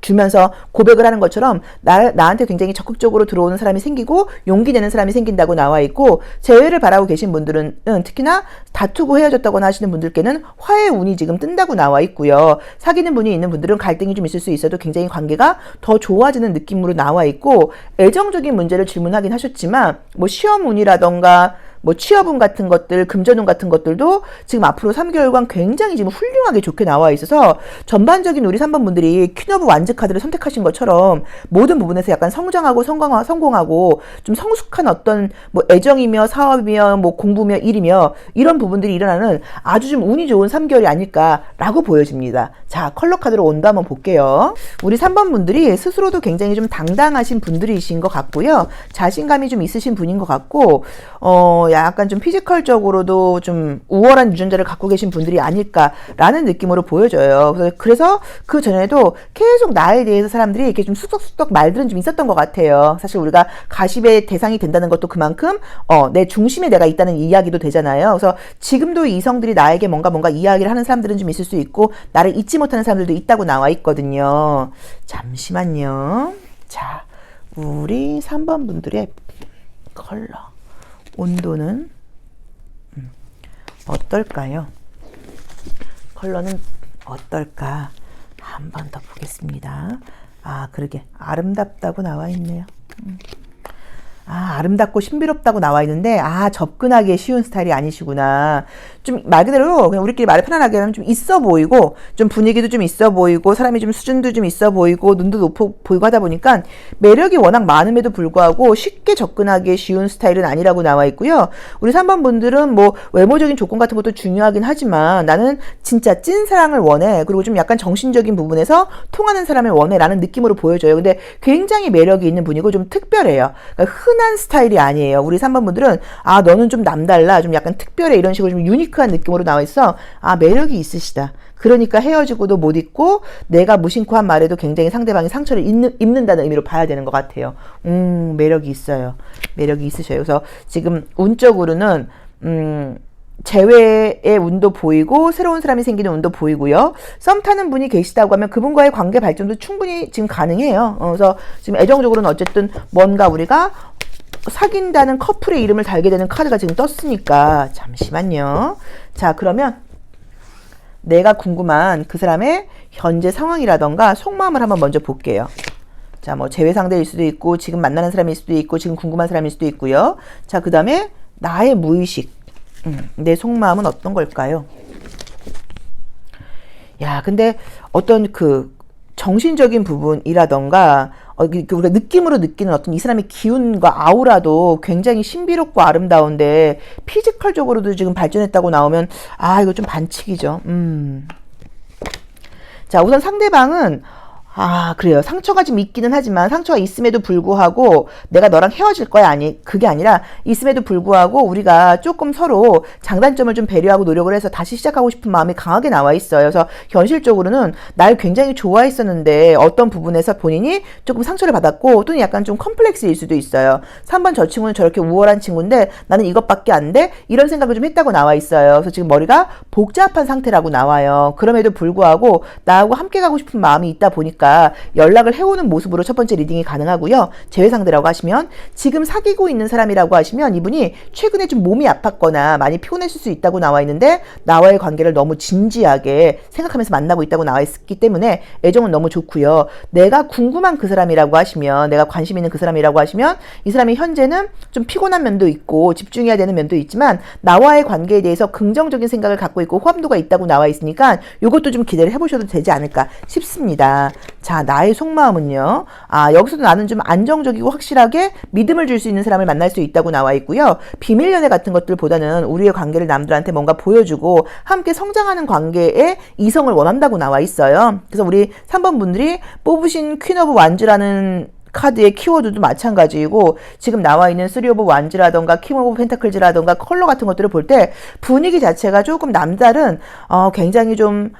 주면서 고백을 하는 것처럼 나한테 굉장히 적극적으로 들어오는 사람이 생기고 용기 내는 사람이 생긴다고 나와 있고, 재회를 바라고 계신 분들은 특히나 다투고 헤어졌다거나 하시는 분들께는 화해 운이 지금 뜬다고 나와 있고요. 사귀는 분이 있는 분들은 갈등이 좀 있을 수 있어도 굉장히 관계가 더 좋아지는 느낌으로 나와 있고, 애정적인 문제를 질문하긴 하셨지만 뭐 시험 운이라던가 뭐 취업운 같은 것들, 금전운 같은 것들도 지금 앞으로 3개월간 굉장히 지금 훌륭하게 좋게 나와 있어서 전반적인 우리 3번 분들이 퀸 오브 완즈 카드를 선택하신 것처럼 모든 부분에서 약간 성장하고 성공하고 좀 성숙한 어떤 뭐 애정이며 사업이며 뭐 공부며 일이며 이런 부분들이 일어나는 아주 좀 운이 좋은 3개월이 아닐까라고 보여집니다. 자, 컬러 카드로 온도 한번 볼게요. 우리 3번 분들이 스스로도 굉장히 좀 당당하신 분들이신 것 같고요. 자신감이 좀 있으신 분인 것 같고, 약간 좀 피지컬적으로도 좀 우월한 유전자를 갖고 계신 분들이 아닐까라는 느낌으로 보여져요. 그래서 그 전에도 계속 나에 대해서 사람들이 이렇게 좀 쑥덕쑥덕 말들은 좀 있었던 것 같아요. 사실 우리가 가십의 대상이 된다는 것도 그만큼 내 중심에 내가 있다는 이야기도 되잖아요. 그래서 지금도 이성들이 나에게 뭔가 이야기를 하는 사람들은 좀 있을 수 있고 나를 잊지 못하는 사람들도 있다고 나와 있거든요. 잠시만요. 자, 우리 3번 분들의 컬러 온도는 어떨까요? 컬러는 어떨까? 한 번 더 보겠습니다. 그러게 아름답다고 나와 있네요. 아름답고 신비롭다고 나와 있는데 접근하기 쉬운 스타일이 아니시구나. 좀 말 그대로 그냥 우리끼리 말을 편안하게 하면 좀 있어 보이고 좀 분위기도 좀 있어 보이고 사람이 좀 수준도 좀 있어 보이고 눈도 높아 보이고 하다 보니까 매력이 워낙 많음에도 불구하고 쉽게 접근하기 쉬운 스타일은 아니라고 나와 있고요. 우리 3번 분들은 뭐 외모적인 조건 같은 것도 중요하긴 하지만 나는 진짜 찐 사랑을 원해. 그리고 좀 약간 정신적인 부분에서 통하는 사람을 원해 라는 느낌으로 보여져요. 근데 굉장히 매력이 있는 분이고 좀 특별해요. 그러니까 흔한 스타일이 아니에요. 우리 3번 분들은 너는 좀 남달라, 좀 약간 특별해, 이런 식으로 좀 유니크한 느낌으로 나와 있어. 매력이 있으시다. 그러니까 헤어지고도 못 잊고 내가 무심코 한 말에도 굉장히 상대방이 상처를 입는다는 의미로 봐야 되는 것 같아요. 매력이 있어요. 매력이 있으셔요. 그래서 지금 운적으로는 재회의 운도 보이고 새로운 사람이 생기는 운도 보이고요. 썸 타는 분이 계시다고 하면 그분과의 관계 발전도 충분히 지금 가능해요. 그래서 지금 애정적으로는 어쨌든 뭔가 우리가 사귄다는 커플의 이름을 달게 되는 카드가 지금 떴으니까 잠시만요. 자, 그러면 내가 궁금한 그 사람의 현재 상황이라던가 속마음을 한번 먼저 볼게요. 자, 뭐 재회 상대일 수도 있고 지금 만나는 사람일 수도 있고 지금 궁금한 사람일 수도 있고요. 자, 그 다음에 나의 무의식, 내 속마음은 어떤 걸까요? 야, 근데 어떤 그 정신적인 부분이라던가 우리가 느낌으로 느끼는 어떤 이 사람의 기운과 아우라도 굉장히 신비롭고 아름다운데 피지컬적으로도 지금 발전했다고 나오면 이거 좀 반칙이죠. 자, 우선 상대방은 그래요. 상처가 좀 있기는 하지만 상처가 있음에도 불구하고 내가 너랑 헤어질 거야. 그게 아니라 있음에도 불구하고 우리가 조금 서로 장단점을 좀 배려하고 노력을 해서 다시 시작하고 싶은 마음이 강하게 나와 있어요. 그래서 현실적으로는 날 굉장히 좋아했었는데 어떤 부분에서 본인이 조금 상처를 받았고 또는 약간 좀 컴플렉스일 수도 있어요. 3번 저 친구는 저렇게 우월한 친구인데 나는 이것밖에 안 돼? 이런 생각을 좀 했다고 나와 있어요. 그래서 지금 머리가 복잡한 상태라고 나와요. 그럼에도 불구하고 나하고 함께 가고 싶은 마음이 있다 보니까 연락을 해오는 모습으로 첫 번째 리딩이 가능하고요. 재회 상대라고 하시면 지금 사귀고 있는 사람이라고 하시면 이분이 최근에 좀 몸이 아팠거나 많이 피곤했을 수 있다고 나와 있는데 나와의 관계를 너무 진지하게 생각하면서 만나고 있다고 나와 있기 때문에 애정은 너무 좋고요. 내가 궁금한 그 사람이라고 하시면 내가 관심 있는 그 사람이라고 하시면 이 사람이 현재는 좀 피곤한 면도 있고 집중해야 되는 면도 있지만 나와의 관계에 대해서 긍정적인 생각을 갖고 있고 호감도가 있다고 나와 있으니까 이것도 좀 기대를 해보셔도 되지 않을까 싶습니다. 자, 나의 속마음은요. 여기서도 나는 좀 안정적이고 확실하게 믿음을 줄 수 있는 사람을 만날 수 있다고 나와 있고요. 비밀 연애 같은 것들보다는 우리의 관계를 남들한테 뭔가 보여주고 함께 성장하는 관계에 이성을 원한다고 나와 있어요. 그래서 우리 3번 분들이 뽑으신 퀸 오브 완즈라는 카드의 키워드도 마찬가지이고 지금 나와 있는 3 오브 완즈라던가 킹 오브 펜타클즈라던가 컬러 같은 것들을 볼 때 분위기 자체가 조금 남다른 굉장히 좀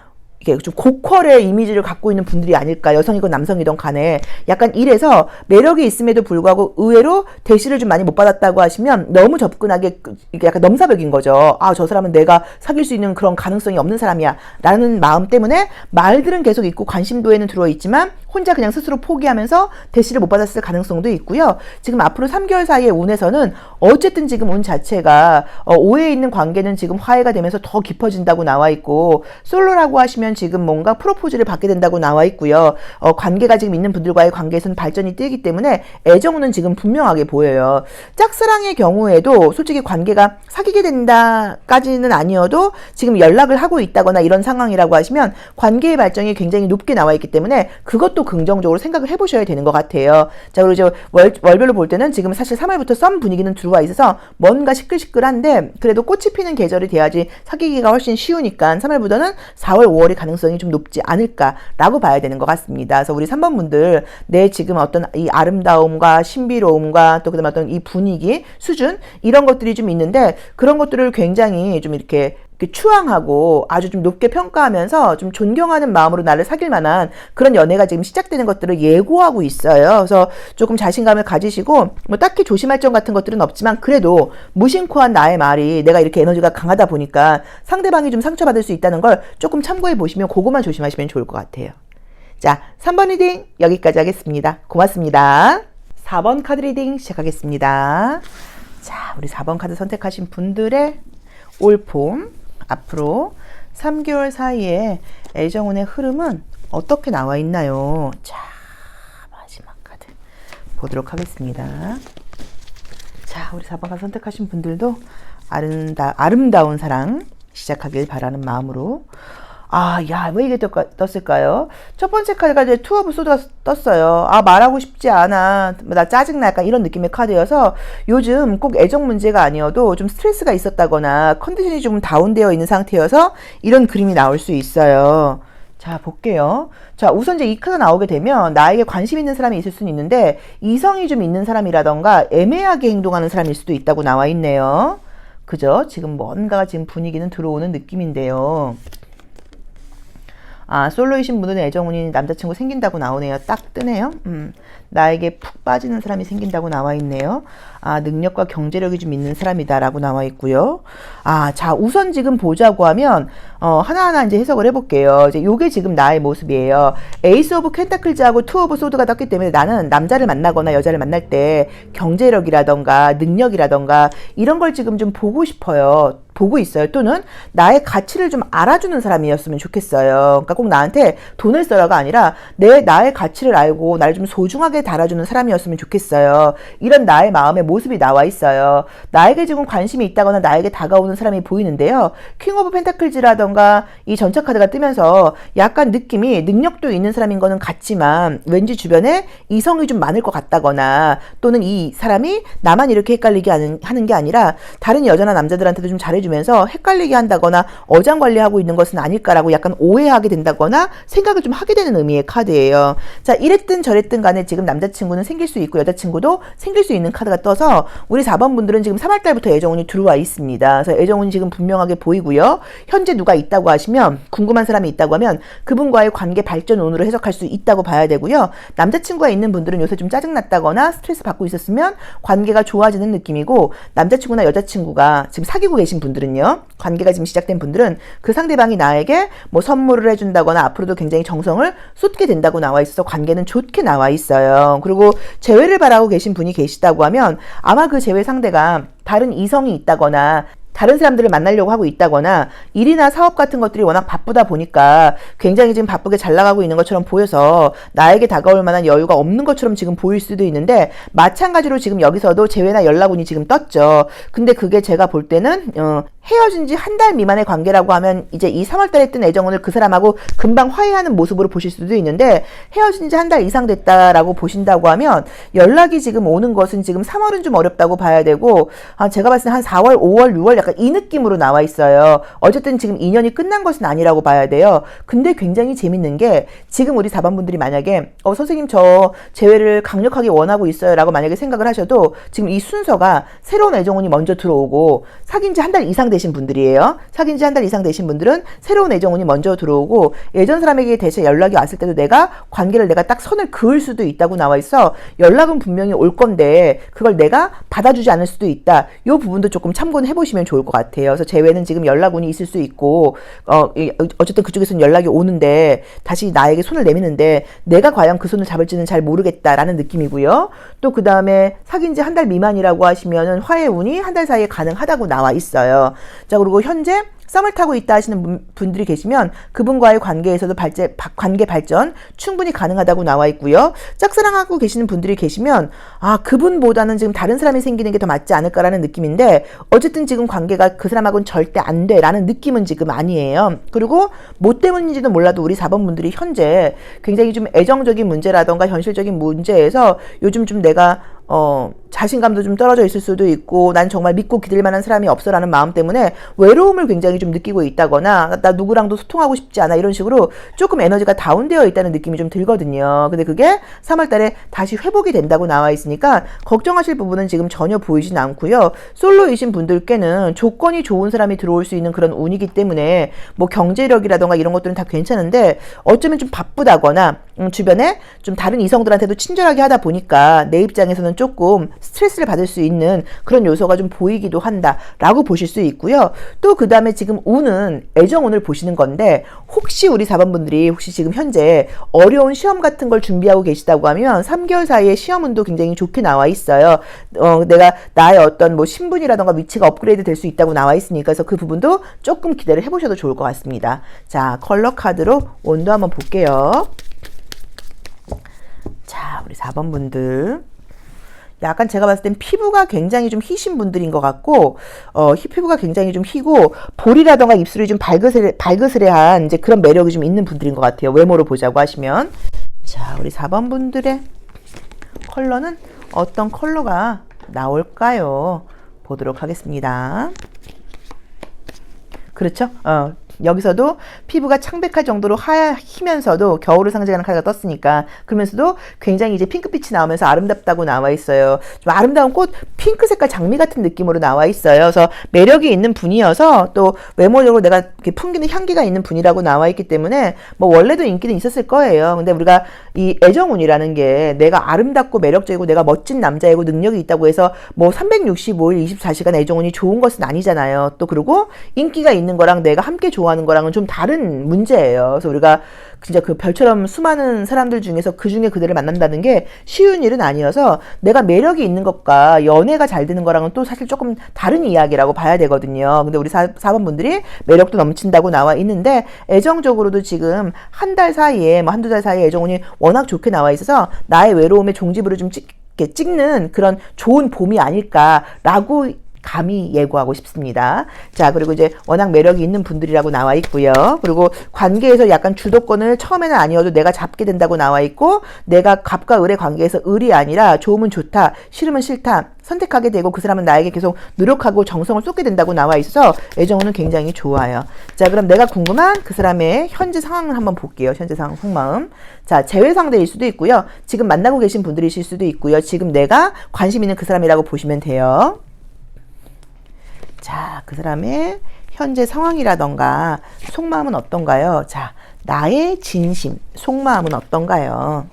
이게 좀 고퀄의 이미지를 갖고 있는 분들이 아닐까. 여성이건 남성이든 간에 약간 이래서 매력이 있음에도 불구하고 의외로 대시를 좀 많이 못 받았다고 하시면 너무 접근하게 이게 약간 넘사벽인 거죠. 저 사람은 내가 사귈 수 있는 그런 가능성이 없는 사람이야 라는 마음 때문에 말들은 계속 있고 관심도에는 들어있지만 혼자 그냥 스스로 포기하면서 대시를 못 받았을 가능성도 있고요. 지금 앞으로 3개월 사이의 운에서는 어쨌든 지금 운 자체가 오해에 있는 관계는 지금 화해가 되면서 더 깊어진다고 나와 있고 솔로라고 하시면 지금 뭔가 프로포즈를 받게 된다고 나와 있고요. 관계가 지금 있는 분들과의 관계에서는 발전이 뜨기 때문에 애정운은 지금 분명하게 보여요. 짝사랑의 경우에도 솔직히 관계가 사귀게 된다까지는 아니어도 지금 연락을 하고 있다거나 이런 상황이라고 하시면 관계의 발전이 굉장히 높게 나와 있기 때문에 그것도 긍정적으로 생각을 해보셔야 되는 것 같아요. 자, 그리고 이제 월별로 볼 때는 지금 사실 3월부터 썸 분위기는 들어와 있어서 뭔가 시끌시끌한데 그래도 꽃이 피는 계절이 돼야지 사귀기가 훨씬 쉬우니까 3월보다는 4월, 5월이 가능성이 좀 높지 않을까라고 봐야 되는 것 같습니다. 그래서 우리 3번 분들 내 지금 어떤 이 아름다움과 신비로움과 또 그다음에 어떤 이 분위기, 수준 이런 것들이 좀 있는데 그런 것들을 굉장히 좀 이렇게 추앙하고 아주 좀 높게 평가하면서 좀 존경하는 마음으로 나를 사귈 만한 그런 연애가 지금 시작되는 것들을 예고하고 있어요. 그래서 조금 자신감을 가지시고 뭐 딱히 조심할 점 같은 것들은 없지만 그래도 무심코한 나의 말이 내가 이렇게 에너지가 강하다 보니까 상대방이 좀 상처받을 수 있다는 걸 조금 참고해 보시면 그것만 조심하시면 좋을 것 같아요. 자, 3번 리딩 여기까지 하겠습니다. 고맙습니다. 4번 카드 리딩 시작하겠습니다. 자, 우리 4번 카드 선택하신 분들의 올봄 앞으로 3개월 사이에 애정운의 흐름은 어떻게 나와 있나요? 자, 마지막 카드 보도록 하겠습니다. 자, 우리 4번가 선택하신 분들도 아름다운 사랑 시작하길 바라는 마음으로 왜 이게 떴을까요? 첫 번째 카드가 이제 투 오브 소드가 떴어요. 말하고 싶지 않아. 나 짜증나. 약간 이런 느낌의 카드여서 요즘 꼭 애정 문제가 아니어도 좀 스트레스가 있었다거나 컨디션이 좀 다운되어 있는 상태여서 이런 그림이 나올 수 있어요. 자, 볼게요. 자, 우선 이제 이 카드가 나오게 되면 나에게 관심 있는 사람이 있을 수는 있는데 이성이 좀 있는 사람이라던가 애매하게 행동하는 사람일 수도 있다고 나와 있네요. 그죠? 지금 뭔가가 지금 분위기는 들어오는 느낌인데요. 아, 솔로이신 분들은 애정운이 남자친구 생긴다고 나오네요. 딱 뜨네요. 나에게 푹 빠지는 사람이 생긴다고 나와 있네요. 아, 능력과 경제력이 좀 있는 사람이다라고 나와 있고요. 아, 자, 우선 지금 보자고 하면 하나하나 이제 해석을 해볼게요. 이제 요게 지금 나의 모습이에요. 에이스 오브 켄타클즈하고 투 오브 소드가 떴기 때문에 나는 남자를 만나거나 여자를 만날 때 경제력이라던가 능력이라던가 이런 걸 지금 좀 보고 싶어요. 보고 있어요. 또는 나의 가치를 좀 알아주는 사람이었으면 좋겠어요. 그러니까 꼭 나한테 돈을 써라가 아니라 나의 가치를 알고 나를 좀 소중하게 달아주는 사람이었으면 좋겠어요. 이런 나의 마음의 모습이 나와 있어요. 나에게 지금 관심이 있다거나 나에게 다가오는 사람이 보이는데요. 킹 오브 펜타클즈라던가 이 전차 카드가 뜨면서 약간 느낌이 능력도 있는 사람인 거는 같지만 왠지 주변에 이성이 좀 많을 것 같다거나 또는 이 사람이 나만 이렇게 헷갈리게 하는 게 아니라 다른 여자나 남자들한테도 좀 잘해주면서 헷갈리게 한다거나 어장관리하고 있는 것은 아닐까라고 약간 오해하게 된다거나 생각을 좀 하게 되는 의미의 카드예요. 자, 이랬든 저랬든 간에 지금 남자친구는 생길 수 있고 여자친구도 생길 수 있는 카드가 떠서 우리 4번 분들은 지금 3월달부터 애정운이 들어와 있습니다. 그래서 애정운이 지금 분명하게 보이고요. 현재 누가 있다고 하시면 궁금한 사람이 있다고 하면 그분과의 관계 발전운으로 해석할 수 있다고 봐야 되고요. 남자친구가 있는 분들은 요새 좀 짜증났다거나 스트레스 받고 있었으면 관계가 좋아지는 느낌이고 남자친구나 여자친구가 지금 사귀고 계신 분들은요. 관계가 지금 시작된 분들은 그 상대방이 나에게 뭐 선물을 해준다거나 앞으로도 굉장히 정성을 쏟게 된다고 나와 있어서 관계는 좋게 나와 있어요. 그리고 재회를 바라고 계신 분이 계시다고 하면 아마 그 재회 상대가 다른 이성이 있다거나 다른 사람들을 만나려고 하고 있다거나 일이나 사업 같은 것들이 워낙 바쁘다 보니까 굉장히 지금 바쁘게 잘 나가고 있는 것처럼 보여서 나에게 다가올 만한 여유가 없는 것처럼 지금 보일 수도 있는데 마찬가지로 지금 여기서도 재회나 연락운이 지금 떴죠. 근데 그게 제가 볼 때는 헤어진 지 한 달 미만의 관계라고 하면 이제 이 3월달에 뜬 애정운을 그 사람하고 금방 화해하는 모습으로 보실 수도 있는데 헤어진 지 한 달 이상 됐다라고 보신다고 하면 연락이 지금 오는 것은 지금 3월은 좀 어렵다고 봐야 되고 제가 봤을 때 한 4월, 5월, 6월 약간 이 느낌으로 나와 있어요. 어쨌든 지금 인연이 끝난 것은 아니라고 봐야 돼요. 근데 굉장히 재밌는 게 지금 우리 4번 분들이 만약에 선생님 저 재회를 강력하게 원하고 있어요 라고 만약에 생각을 하셔도 지금 이 순서가 새로운 애정운이 먼저 들어오고 사귄 지 한 달 이상 되신 분들이에요. 사귄 지 한 달 이상 되신 분들은 새로운 애정운이 먼저 들어오고 예전 사람에게 대체 연락이 왔을 때도 내가 딱 선을 그을 수도 있다고 나와 있어. 연락은 분명히 올 건데 그걸 내가 받아주지 않을 수도 있다. 이 부분도 조금 참고는 해보시면 좋을 것 같아요. 그래서 재회는 지금 연락운이 있을 수 있고 어쨌든 그쪽에서는 연락이 오는데 다시 나에게 손을 내미는데 내가 과연 그 손을 잡을지는 잘 모르겠다라는 느낌이고요. 또 그 다음에 사귄 지 한 달 미만이라고 하시면은 화해운이 한 달 사이에 가능하다고 나와 있어요. 자, 그리고 현재 썸을 타고 있다 하시는 분들이 계시면 그분과의 관계에서도 관계 발전 충분히 가능하다고 나와 있고요. 짝사랑하고 계시는 분들이 계시면 그분보다는 지금 다른 사람이 생기는 게 더 맞지 않을까라는 느낌인데 어쨌든 지금 관계가 그 사람하고는 절대 안 돼라는 느낌은 지금 아니에요. 그리고 뭐 때문인지도 몰라도 우리 4번 분들이 현재 굉장히 좀 애정적인 문제라던가 현실적인 문제에서 요즘 좀 내가 자신감도 좀 떨어져 있을 수도 있고 난 정말 믿고 기댈 만한 사람이 없어라는 마음 때문에 외로움을 굉장히 좀 느끼고 있다거나 나 누구랑도 소통하고 싶지 않아 이런 식으로 조금 에너지가 다운되어 있다는 느낌이 좀 들거든요. 근데 그게 3월달에 다시 회복이 된다고 나와 있으니까 걱정하실 부분은 지금 전혀 보이진 않고요. 솔로이신 분들께는 조건이 좋은 사람이 들어올 수 있는 그런 운이기 때문에 뭐 경제력이라던가 이런 것들은 다 괜찮은데 어쩌면 좀 바쁘다거나 주변에 좀 다른 이성들한테도 친절하게 하다 보니까 내 입장에서는 조금 스트레스를 받을 수 있는 그런 요소가 좀 보이기도 한다라고 보실 수 있고요. 또 그 다음에 지금 운은 애정운을 보시는 건데 혹시 우리 4번 분들이 혹시 지금 현재 어려운 시험 같은 걸 준비하고 계시다고 하면 3개월 사이에 시험운도 굉장히 좋게 나와 있어요. 내가 나의 어떤 뭐 신분이라던가 위치가 업그레이드 될 수 있다고 나와 있으니까 그래서 그 부분도 조금 기대를 해보셔도 좋을 것 같습니다. 자, 컬러 카드로 온도 한번 볼게요. 자, 우리 4번 분들. 약간 제가 봤을 땐 피부가 굉장히 좀 희신 분들인 것 같고, 피부가 굉장히 좀 희고, 볼이라던가 입술이 좀 발그스레한 이제 그런 매력이 좀 있는 분들인 것 같아요. 외모로 보자고 하시면. 자, 우리 4번 분들의 컬러는 어떤 컬러가 나올까요? 보도록 하겠습니다. 그렇죠? 여기서도 피부가 창백할 정도로 하얗면서도 겨울을 상징하는 카드가 떴으니까 그러면서도 굉장히 이제 핑크빛이 나오면서 아름답다고 나와 있어요. 좀 아름다운 꽃 핑크 색깔 장미 같은 느낌으로 나와 있어요. 그래서 매력이 있는 분이어서 또 외모적으로 내가 이렇게 풍기는 향기가 있는 분이라고 나와 있기 때문에 뭐 원래도 인기는 있었을 거예요. 근데 우리가 이 애정운이라는 게 내가 아름답고 매력적이고 내가 멋진 남자이고 능력이 있다고 해서 뭐 365일 24시간 애정운이 좋은 것은 아니잖아요. 또 그리고 인기가 있는 거랑 내가 함께 좋아하는 거랑은 좀 다른 문제예요. 그래서 우리가 진짜 그 별처럼 수많은 사람들 중에서 그 중에 그들을 만난다는 게 쉬운 일은 아니어서 내가 매력이 있는 것과 연애가 잘 되는 거랑은 또 사실 조금 다른 이야기라고 봐야 되거든요. 근데 우리 4번 분들이 매력도 넘친다고 나와 있는데 애정적으로도 지금 한 달 사이에 뭐 한두 달 사이에 애정운이 워낙 좋게 나와 있어서 나의 외로움의 종지부를 좀 찍는 그런 좋은 봄이 아닐까라고 감히 예고하고 싶습니다. 자, 그리고 이제 워낙 매력이 있는 분들이라고 나와 있고요. 그리고 관계에서 약간 주도권을 처음에는 아니어도 내가 잡게 된다고 나와 있고 내가 갑과 을의 관계에서 을이 아니라 좋으면 좋다, 싫으면 싫다 선택하게 되고 그 사람은 나에게 계속 노력하고 정성을 쏟게 된다고 나와 있어서 애정운은 굉장히 좋아요. 자, 그럼 내가 궁금한 그 사람의 현재 상황을 한번 볼게요. 현재 상황, 속마음. 자, 재회 상대일 수도 있고요. 지금 만나고 계신 분들이실 수도 있고요. 지금 내가 관심 있는 그 사람이라고 보시면 돼요. 자, 그 사람의 현재 상황이라던가 속마음은 어떤가요? 자, 나의 진심, 속마음은 어떤가요?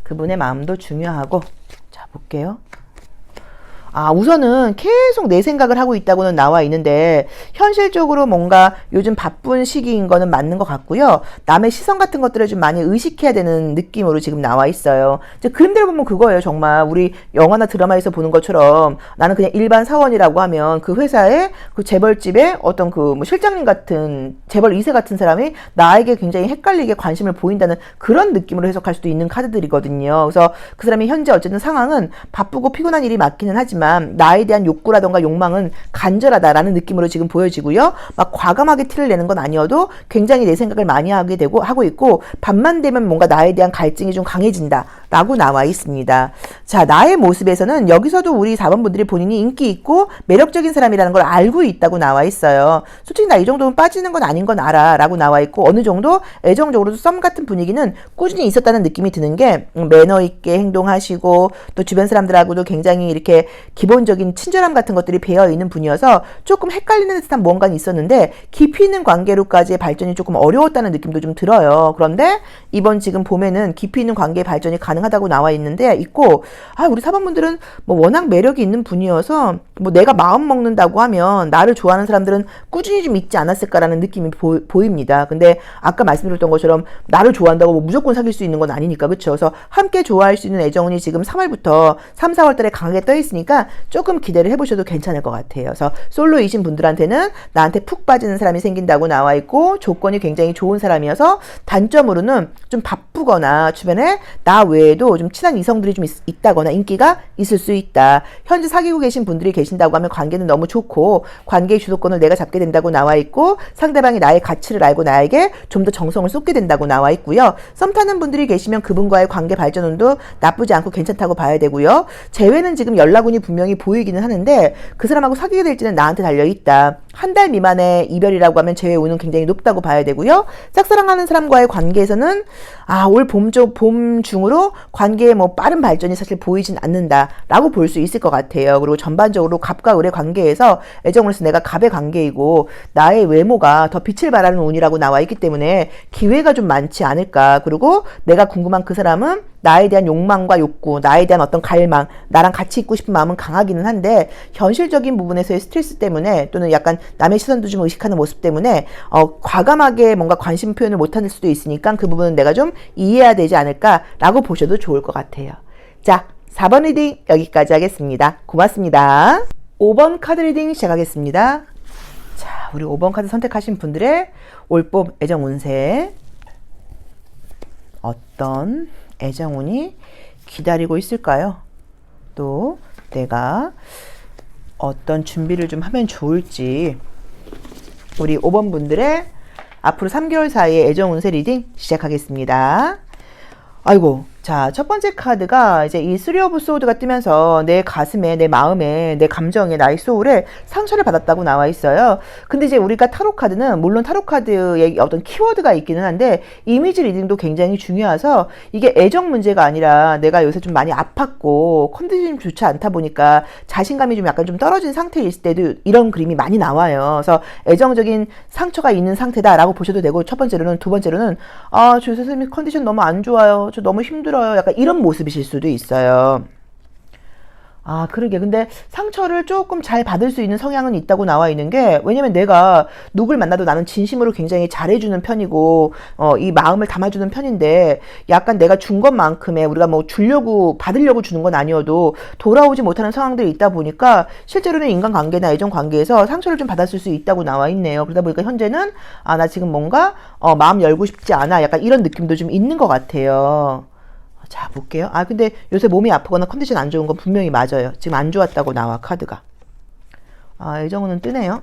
그분의 마음도 중요하고. 자, 볼게요. 우선은 계속 내 생각을 하고 있다고는 나와 있는데 현실적으로 뭔가 요즘 바쁜 시기인 거는 맞는 것 같고요. 남의 시선 같은 것들을 좀 많이 의식해야 되는 느낌으로 지금 나와 있어요. 이제 그림대로 보면 그거예요. 정말 우리 영화나 드라마에서 보는 것처럼 나는 그냥 일반 사원이라고 하면 그 회사의 그 재벌집에 어떤 그 뭐 실장님 같은 재벌 2세 같은 사람이 나에게 굉장히 헷갈리게 관심을 보인다는 그런 느낌으로 해석할 수도 있는 카드들이거든요. 그래서 그 사람이 현재 어쨌든 상황은 바쁘고 피곤한 일이 맞기는 하지만 나에 대한 욕구라던가 욕망은 간절하다라는 느낌으로 지금 보여지고요. 막 과감하게 티를 내는 건 아니어도 굉장히 내 생각을 많이 하고 있고 밤만 되면 뭔가 나에 대한 갈증이 좀 강해진다라고 나와 있습니다. 자, 나의 모습에서는 여기서도 우리 4번 분들이 본인이 인기 있고 매력적인 사람이라는 걸 알고 있다고 나와 있어요. 솔직히 나 이 정도면 빠지는 건 아닌 건 알아 라고 나와 있고 어느 정도 애정적으로도 썸 같은 분위기는 꾸준히 있었다는 느낌이 드는 게 매너 있게 행동하시고 또 주변 사람들하고도 굉장히 이렇게 기본적인 친절함 같은 것들이 배어 있는 분이어서 조금 헷갈리는 듯한 뭔가는 있었는데 깊이 있는 관계로까지의 발전이 조금 어려웠다는 느낌도 좀 들어요. 그런데 이번 지금 봄에는 깊이 있는 관계의 발전이 가능하다고 나와 있는데 있고 우리 4번 분들은 뭐 워낙 매력이 있는 분이어서 뭐 내가 마음 먹는다고 하면 나를 좋아하는 사람들은 꾸준히 좀 있지 않았을까라는 느낌이 보입니다. 근데 아까 말씀드렸던 것처럼 나를 좋아한다고 뭐 무조건 사귈 수 있는 건 아니니까 그렇죠. 그래서 함께 좋아할 수 있는 애정운이 지금 3월부터 3, 4월 달에 강하게 떠 있으니까 조금 기대를 해보셔도 괜찮을 것 같아요. 그래서 솔로이신 분들한테는 나한테 푹 빠지는 사람이 생긴다고 나와 있고 조건이 굉장히 좋은 사람이어서 단점으로는 좀 바쁘거나 주변에 나 외에도 좀 친한 이성들이 좀 있다거나 인기가 있을 수 있다. 현재 사귀고 계신 분들이 계신다고 하면 관계는 너무 좋고 관계의 주도권을 내가 잡게 된다고 나와 있고 상대방이 나의 가치를 알고 나에게 좀 더 정성을 쏟게 된다고 나와 있고요. 썸 타는 분들이 계시면 그분과의 관계 발전운도 나쁘지 않고 괜찮다고 봐야 되고요. 재회는 지금 연락운이 분명히 보이기는 하는데 그 사람하고 사귀게 될지는 나한테 달려있다. 한 달 미만의 이별이라고 하면 재회 운은 굉장히 높다고 봐야 되고요. 짝사랑하는 사람과의 관계에서는 올 봄 중으로 관계에 뭐 빠른 발전이 사실 보이진 않는다라고 볼 수 있을 것 같아요. 그리고 전반적으로 갑과 을의 관계에서 애정으로서 내가 갑의 관계이고 나의 외모가 더 빛을 발하는 운이라고 나와 있기 때문에 기회가 좀 많지 않을까. 그리고 내가 궁금한 그 사람은 나에 대한 욕망과 욕구, 나에 대한 어떤 갈망, 나랑 같이 있고 싶은 마음은 강하기는 한데 현실적인 부분에서의 스트레스 때문에 또는 약간 남의 시선도 좀 의식하는 모습 때문에 과감하게 뭔가 관심 표현을 못할 수도 있으니까 그 부분은 내가 좀 이해해야 되지 않을까라고 보셔도 좋을 것 같아요. 자, 4번 리딩 여기까지 하겠습니다. 고맙습니다. 5번 카드 리딩 시작하겠습니다. 자, 우리 5번 카드 선택하신 분들의 올봄 애정 운세 어떤 애정운이 기다리고 있을까요? 또 내가 어떤 준비를 좀 하면 좋을지 우리 5번 분들의 앞으로 3개월 사이의 애정운세 리딩 시작하겠습니다. 아이고 자, 첫 번째 카드가 이제 이 쓰리 오브 소드가 뜨면서 내 가슴에, 내 마음에, 내 감정에, 나의 소울에 상처를 받았다고 나와 있어요. 근데 이제 우리가 타로 카드는 물론 타로 카드에 어떤 키워드가 있기는 한데 이미지 리딩도 굉장히 중요해서 이게 애정 문제가 아니라 내가 요새 좀 많이 아팠고 컨디션이 좋지 않다 보니까 자신감이 좀 약간 좀 떨어진 상태에 있을 때도 이런 그림이 많이 나와요. 그래서 애정적인 상처가 있는 상태다라고 보셔도 되고, 첫 번째로는, 두 번째로는 아, 저 선생님 컨디션 너무 안 좋아요. 저 너무 힘들어요. 약간 이런 모습이실 수도 있어요. 아, 그러게. 근데 상처를 조금 잘 받을 수 있는 성향은 있다고 나와 있는 게, 왜냐면 내가 누굴 만나도 나는 진심으로 굉장히 잘해주는 편이고, 이 마음을 담아주는 편인데, 약간 내가 준 것만큼의 우리가 뭐 주려고, 받으려고 주는 건 아니어도 돌아오지 못하는 상황들이 있다 보니까, 실제로는 인간관계나 애정관계에서 상처를 좀 받았을 수 있다고 나와 있네요. 그러다 보니까 현재는, 아, 나 지금 뭔가, 마음 열고 싶지 않아. 약간 이런 느낌도 좀 있는 것 같아요. 자, 볼게요. 아, 근데 요새 몸이 아프거나 컨디션 안 좋은 건 분명히 맞아요. 지금 안 좋았다고 나와, 카드가. 아, 애정은 뜨네요.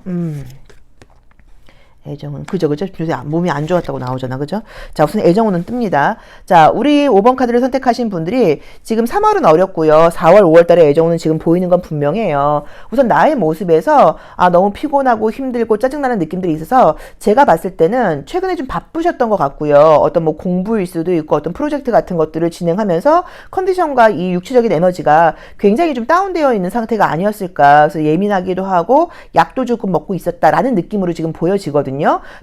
애정은, 그죠. 요새 몸이 안 좋았다고 나오잖아. 그죠? 자, 우선 애정운은 뜹니다. 자, 우리 5번 카드를 선택하신 분들이 지금 3월은 어렵고요. 4월, 5월 달에 애정운은 지금 보이는 건 분명해요. 우선 나의 모습에서, 아, 너무 피곤하고 힘들고 짜증나는 느낌들이 있어서 제가 봤을 때는 최근에 좀 바쁘셨던 것 같고요. 어떤 뭐 공부일 수도 있고 어떤 프로젝트 같은 것들을 진행하면서 컨디션과 이 육체적인 에너지가 굉장히 좀 다운되어 있는 상태가 아니었을까. 그래서 예민하기도 하고 약도 조금 먹고 있었다라는 느낌으로 지금 보여지거든요.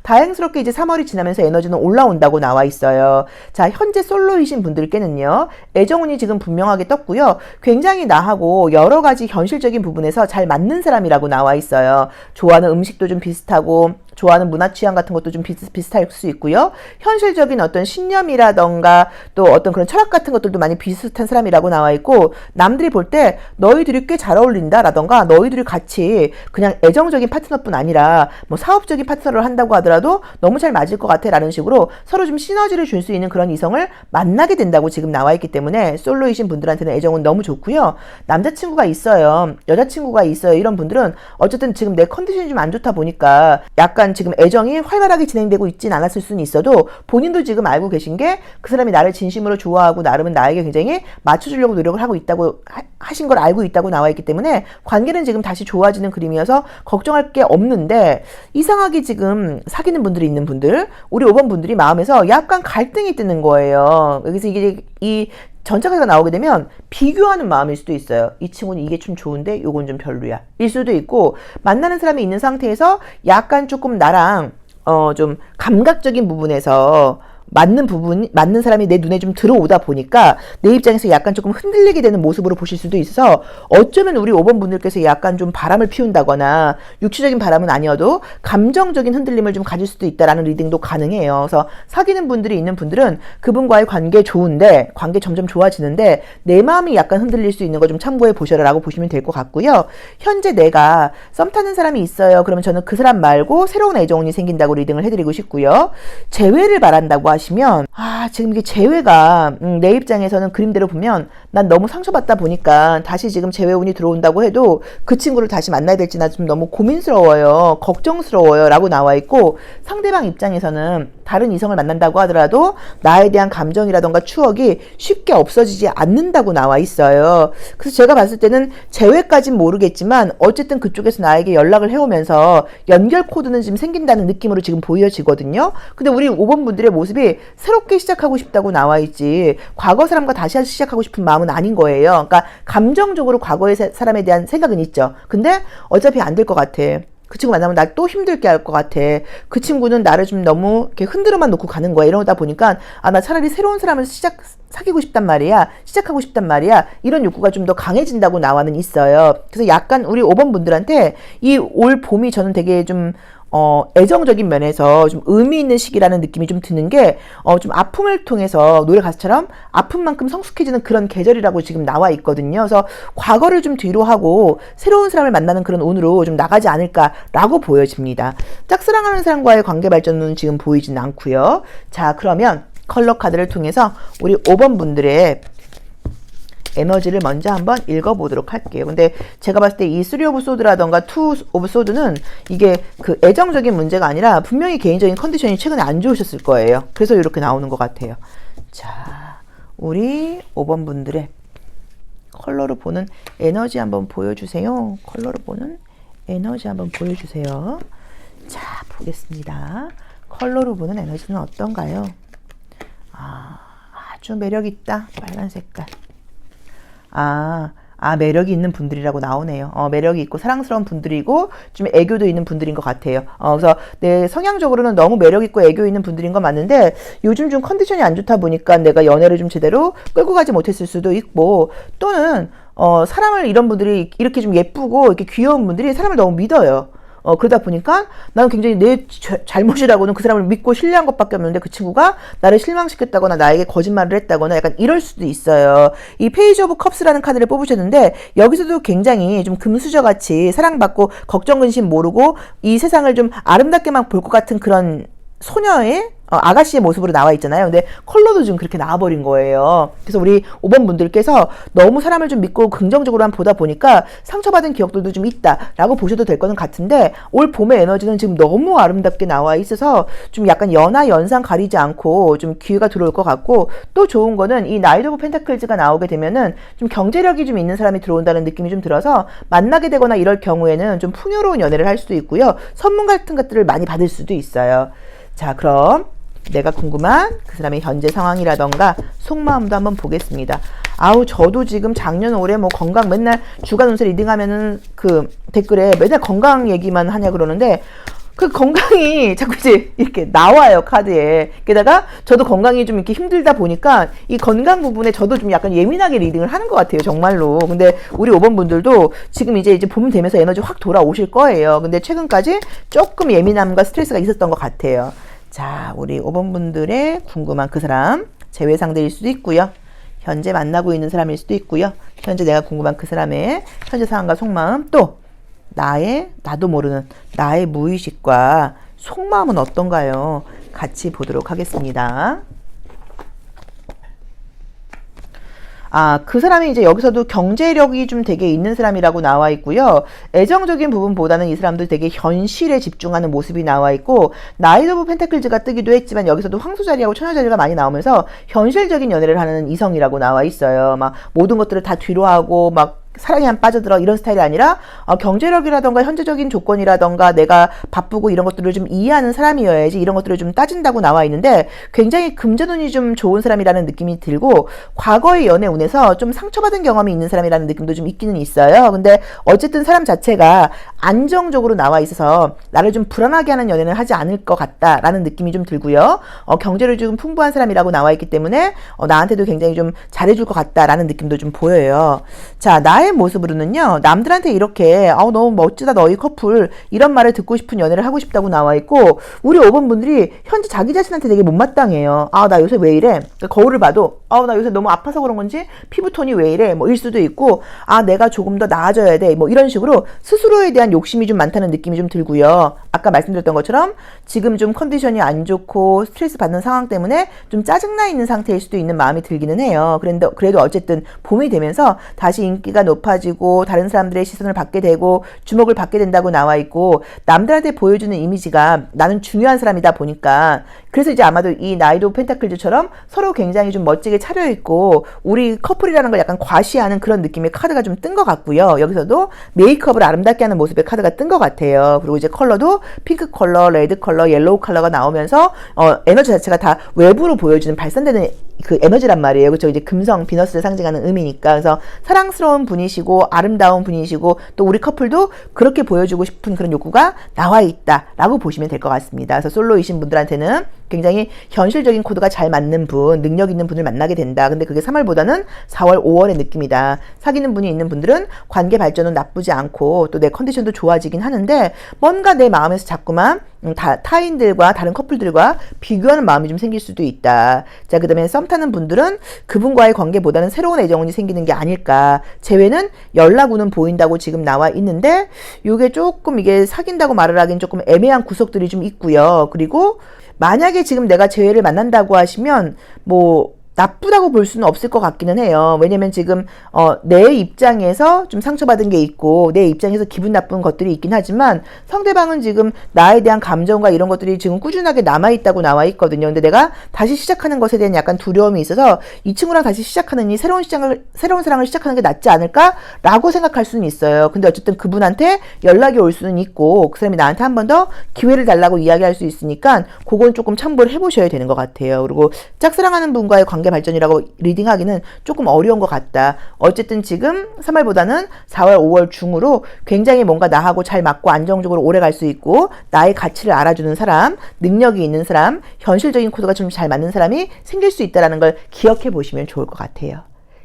다행스럽게 이제 3월이 지나면서 에너지는 올라온다고 나와 있어요. 자, 현재 솔로이신 분들께는요, 애정운이 지금 분명하게 떴고요. 굉장히 나하고 여러 가지 현실적인 부분에서 잘 맞는 사람이라고 나와 있어요. 좋아하는 음식도 좀 비슷하고 좋아하는 문화 취향 같은 것도 좀 비슷할 수 있고요. 현실적인 어떤 신념이라던가 또 어떤 그런 철학 같은 것들도 많이 비슷한 사람이라고 나와 있고, 남들이 볼 때 너희들이 꽤 잘 어울린다라던가 너희들이 같이 그냥 애정적인 파트너뿐 아니라 뭐 사업적인 파트너를 한다고 하더라도 너무 잘 맞을 것 같아 라는 식으로 서로 좀 시너지를 줄 수 있는 그런 이성을 만나게 된다고 지금 나와 있기 때문에 솔로이신 분들한테는 애정은 너무 좋고요. 남자친구가 있어요, 여자친구가 있어요, 이런 분들은 어쨌든 지금 내 컨디션이 좀 안 좋다 보니까 약간 지금 애정이 활발하게 진행되고 있진 않았을 수는 있어도 본인도 지금 알고 계신 게 그 사람이 나를 진심으로 좋아하고 나름은 나에게 굉장히 맞춰주려고 노력을 하고 있다고 하신 걸 알고 있다고 나와 있기 때문에 관계는 지금 다시 좋아지는 그림이어서 걱정할 게 없는데, 이상하게 지금 사귀는 분들이 있는 분들, 우리 5번 분들이 마음에서 약간 갈등이 뜨는 거예요. 여기서 이게 이 전차가 나오게 되면 비교하는 마음일 수도 있어요. 이 친구는 이게 좀 좋은데 요건 좀 별로야 일 수도 있고, 만나는 사람이 있는 상태에서 약간 조금 나랑 좀 감각적인 부분에서 맞는 사람이 내 눈에 좀 들어오다 보니까 내 입장에서 약간 조금 흔들리게 되는 모습으로 보실 수도 있어서, 어쩌면 우리 5번 분들께서 약간 좀 바람을 피운다거나 육체적인 바람은 아니어도 감정적인 흔들림을 좀 가질 수도 있다라는 리딩도 가능해요. 그래서 사귀는 분들이 있는 분들은 그분과의 관계 좋은데, 관계 점점 좋아지는데 내 마음이 약간 흔들릴 수 있는 거 좀 참고해 보셔라라고 보시면 될 것 같고요. 현재 내가 썸 타는 사람이 있어요. 그러면 저는 그 사람 말고 새로운 애정운이 생긴다고 리딩을 해드리고 싶고요. 재회를 바란다고 하시면, 아, 지금 이게 재회가 내 입장에서는 그림대로 보면 난 너무 상처받다 보니까 다시 지금 재회운이 들어온다고 해도 그 친구를 다시 만나야 될지 나 좀 너무 고민스러워요, 걱정스러워요 라고 나와 있고, 상대방 입장에서는 다른 이성을 만난다고 하더라도 나에 대한 감정이라던가 추억이 쉽게 없어지지 않는다고 나와 있어요. 그래서 제가 봤을 때는 재회까진 모르겠지만 어쨌든 그쪽에서 나에게 연락을 해오면서 연결 코드는 지금 생긴다는 느낌으로 지금 보여지거든요. 근데 우리 5번 분들의 모습이 새롭게 시작하고 싶다고 나와 있지 과거 사람과 다시 시작하고 싶은 마음은 아닌 거예요. 그러니까 감정적으로 과거의 사람에 대한 생각은 있죠. 근데 어차피 안 될 것 같아. 그 친구 만나면 나 또 힘들게 할 것 같아. 그 친구는 나를 좀 너무 이렇게 흔들어만 놓고 가는 거야. 이러다 보니까 아, 나 차라리 새로운 사람을 사귀고 싶단 말이야. 시작하고 싶단 말이야. 이런 욕구가 좀 더 강해진다고 나와는 있어요. 그래서 약간 우리 5번 분들한테 이 올 봄이 저는 되게 좀 애정적인 면에서 좀 의미 있는 시기라는 느낌이 좀 드는 게, 좀 아픔을 통해서 노래 가사처럼 아픈 만큼 성숙해지는 그런 계절이라고 지금 나와 있거든요. 그래서 과거를 좀 뒤로 하고 새로운 사람을 만나는 그런 운으로 좀 나가지 않을까라고 보여집니다. 짝사랑하는 사람과의 관계 발전은 지금 보이진 않고요. 자, 그러면 컬러 카드를 통해서 우리 5번 분들의 에너지를 먼저 한번 읽어보도록 할게요. 근데 제가 봤을 때 이 3 오브 소드라던가 2 오브 소드는 이게 그 애정적인 문제가 아니라 분명히 개인적인 컨디션이 최근에 안 좋으셨을 거예요. 그래서 이렇게 나오는 것 같아요. 자, 우리 5번 분들의 컬러로 보는 에너지 한번 보여주세요. 컬러로 보는 에너지 한번 보여주세요. 자, 보겠습니다. 컬러로 보는 에너지는 어떤가요? 아주 매력있다. 빨간 색깔. 매력이 있는 분들이라고 나오네요. 매력이 있고 사랑스러운 분들이고 좀 애교도 있는 분들인 것 같아요. 그래서 내 성향적으로는 너무 매력 있고 애교 있는 분들인 건 맞는데 요즘 좀 컨디션이 안 좋다 보니까 내가 연애를 좀 제대로 끌고 가지 못했을 수도 있고 또는 사람을 이런 분들이 이렇게 좀 예쁘고 이렇게 귀여운 분들이 사람을 너무 믿어요. 그러다 보니까 나는 굉장히 내 잘못이라고는 그 사람을 믿고 신뢰한 것밖에 없는데 그 친구가 나를 실망시켰다거나 나에게 거짓말을 했다거나 약간 이럴 수도 있어요. 이 페이지 오브 컵스라는 카드를 뽑으셨는데 여기서도 굉장히 좀 금수저같이 사랑받고 걱정 근심 모르고 이 세상을 좀 아름답게만 볼 것 같은 그런 소녀의 아가씨의 모습으로 나와 있잖아요. 근데 컬러도 좀 그렇게 나와버린 거예요. 그래서 우리 5번 분들께서 너무 사람을 좀 믿고 긍정적으로만 보다 보니까 상처받은 기억들도 좀 있다라고 보셔도 될 거는 같은데 올 봄의 에너지는 지금 너무 아름답게 나와 있어서 좀 약간 연하 연상 가리지 않고 좀 기회가 들어올 것 같고 또 좋은 거는 이 나이트 오브 펜타클즈가 나오게 되면은 좀 경제력이 좀 있는 사람이 들어온다는 느낌이 좀 들어서 만나게 되거나 이럴 경우에는 좀 풍요로운 연애를 할 수도 있고요. 선물 같은 것들을 많이 받을 수도 있어요. 자, 그럼 내가 궁금한 그 사람의 현재 상황이라던가 속마음도 한번 보겠습니다. 저도 지금 작년 올해 뭐 건강 맨날 주간 운세 리딩하면은 그 댓글에 맨날 건강 얘기만 하냐 그러는데 그 건강이 자꾸 이제 이렇게 나와요, 카드에. 게다가 저도 건강이 좀 이렇게 힘들다 보니까 이 건강 부분에 저도 좀 약간 예민하게 리딩을 하는 것 같아요, 정말로. 근데 우리 5번 분들도 지금 이제 봄 되면서 에너지 확 돌아오실 거예요. 근데 최근까지 조금 예민함과 스트레스가 있었던 것 같아요. 자, 우리 5번 분들의 궁금한 그 사람, 재회 상대일 수도 있고요. 현재 만나고 있는 사람일 수도 있고요. 현재 내가 궁금한 그 사람의 현재 상황과 속마음, 또 나도 모르는 나의 무의식과 속마음은 어떤가요? 같이 보도록 하겠습니다. 그 사람이 이제 여기서도 경제력이 좀 되게 있는 사람이라고 나와 있고요. 애정적인 부분보다는 이 사람도 되게 현실에 집중하는 모습이 나와 있고 나이트 오브 펜타클즈가 뜨기도 했지만 여기서도 황소자리하고 처녀자리가 많이 나오면서 현실적인 연애를 하는 이성이라고 나와 있어요. 막 모든 것들을 다 뒤로하고 막 사랑에 안 빠져들어 이런 스타일이 아니라 경제력이라던가 현재적인 조건이라던가 내가 바쁘고 이런 것들을 좀 이해하는 사람이어야지 이런 것들을 좀 따진다고 나와 있는데 굉장히 금전운이 좀 좋은 사람이라는 느낌이 들고 과거의 연애 운에서 좀 상처받은 경험이 있는 사람이라는 느낌도 좀 있기는 있어요. 근데 어쨌든 사람 자체가 안정적으로 나와 있어서 나를 좀 불안하게 하는 연애는 하지 않을 것 같다라는 느낌이 좀 들고요. 경제를 좀 풍부한 사람이라고 나와 있기 때문에 나한테도 굉장히 좀 잘해줄 것 같다라는 느낌도 좀 보여요. 자, 나의 모습으로는요, 남들한테 이렇게 너무 멋지다 너희 커플 이런 말을 듣고 싶은 연애를 하고 싶다고 나와 있고 우리 5번 분들이 현재 자기 자신한테 되게 못마땅해요. 나 요새 왜 이래? 그러니까 거울을 봐도 나 요새 너무 아파서 그런 건지 피부톤이 왜 이래? 뭐 일 수도 있고 내가 조금 더 나아져야 돼. 뭐 이런 식으로 스스로에 대한 욕심이 좀 많다는 느낌이 좀 들고요. 아까 말씀드렸던 것처럼 지금 좀 컨디션이 안 좋고 스트레스 받는 상황 때문에 좀 짜증나 있는 상태일 수도 있는 마음이 들기는 해요. 그래도 어쨌든 봄이 되면서 다시 인기가 높아지고 다른 사람들의 시선을 받게 되고 주목을 받게 된다고 나와 있고 남들한테 보여주는 이미지가 나는 중요한 사람이다 보니까 그래서 이제 아마도 이 나이트 오브 펜타클즈처럼 서로 굉장히 좀 멋지게 차려입고 우리 커플이라는 걸 약간 과시하는 그런 느낌의 카드가 좀 뜬 것 같고요. 여기서도 메이크업을 아름답게 하는 모습의 카드가 뜬 것 같아요. 그리고 이제 컬러도 핑크 컬러, 레드 컬러, 옐로우 컬러가 나오면서 에너지 자체가 다 외부로 보여주는 발산되는 그 에너지란 말이에요. 그렇죠? 이제 금성, 비너스를 상징하는 의미니까. 그래서 사랑스러운 분이시고 아름다운 분이시고 또 우리 커플도 그렇게 보여주고 싶은 그런 욕구가 나와 있다라고 보시면 될 것 같습니다. 그래서 솔로이신 분들한테는 굉장히 현실적인 코드가 잘 맞는 분, 능력 있는 분을 만나게 된다. 근데 그게 3월보다는 4월, 5월의 느낌이다. 사귀는 분이 있는 분들은 관계 발전은 나쁘지 않고 또 내 컨디션도 좋아지긴 하는데 뭔가 내 마음에서 자꾸만 타인들과 다른 커플들과 비교하는 마음이 좀 생길 수도 있다. 자, 그 다음에 썸 타는 분들은 그분과의 관계보다는 새로운 애정운이 생기는 게 아닐까. 재회는 연락운은 보인다고 지금 나와 있는데 요게 조금 이게 사귄다고 말을 하긴 조금 애매한 구석들이 좀 있고요. 그리고 만약에 지금 내가 재회를 만난다고 하시면 뭐 나쁘다고 볼 수는 없을 것 같기는 해요. 왜냐면 지금 내 입장에서 좀 상처받은 게 있고 내 입장에서 기분 나쁜 것들이 있긴 하지만 상대방은 지금 나에 대한 감정과 이런 것들이 지금 꾸준하게 남아있다고 나와 있거든요. 근데 내가 다시 시작하는 것에 대한 약간 두려움이 있어서 이 친구랑 다시 시작하느니 새로운 사랑을 시작하는 게 낫지 않을까라고 생각할 수는 있어요. 근데 어쨌든 그분한테 연락이 올 수는 있고 그 사람이 나한테 한 번 더 기회를 달라고 이야기할 수 있으니까 그건 조금 참고를 해보셔야 되는 것 같아요. 그리고 짝사랑하는 분과의 관계 발전이라고 리딩하기는 조금 어려운 것 같다. 어쨌든 지금 3월보다는 4월, 5월 중으로 굉장히 뭔가 나하고 잘 맞고 안정적으로 오래 갈 수 있고 나의 가치를 알아주는 사람, 능력이 있는 사람, 현실적인 코드가 좀 잘 맞는 사람이 생길 수 있다는 걸 기억해 보시면 좋을 것 같아요.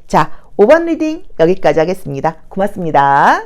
자, 5번 리딩 여기까지 하겠습니다. 고맙습니다.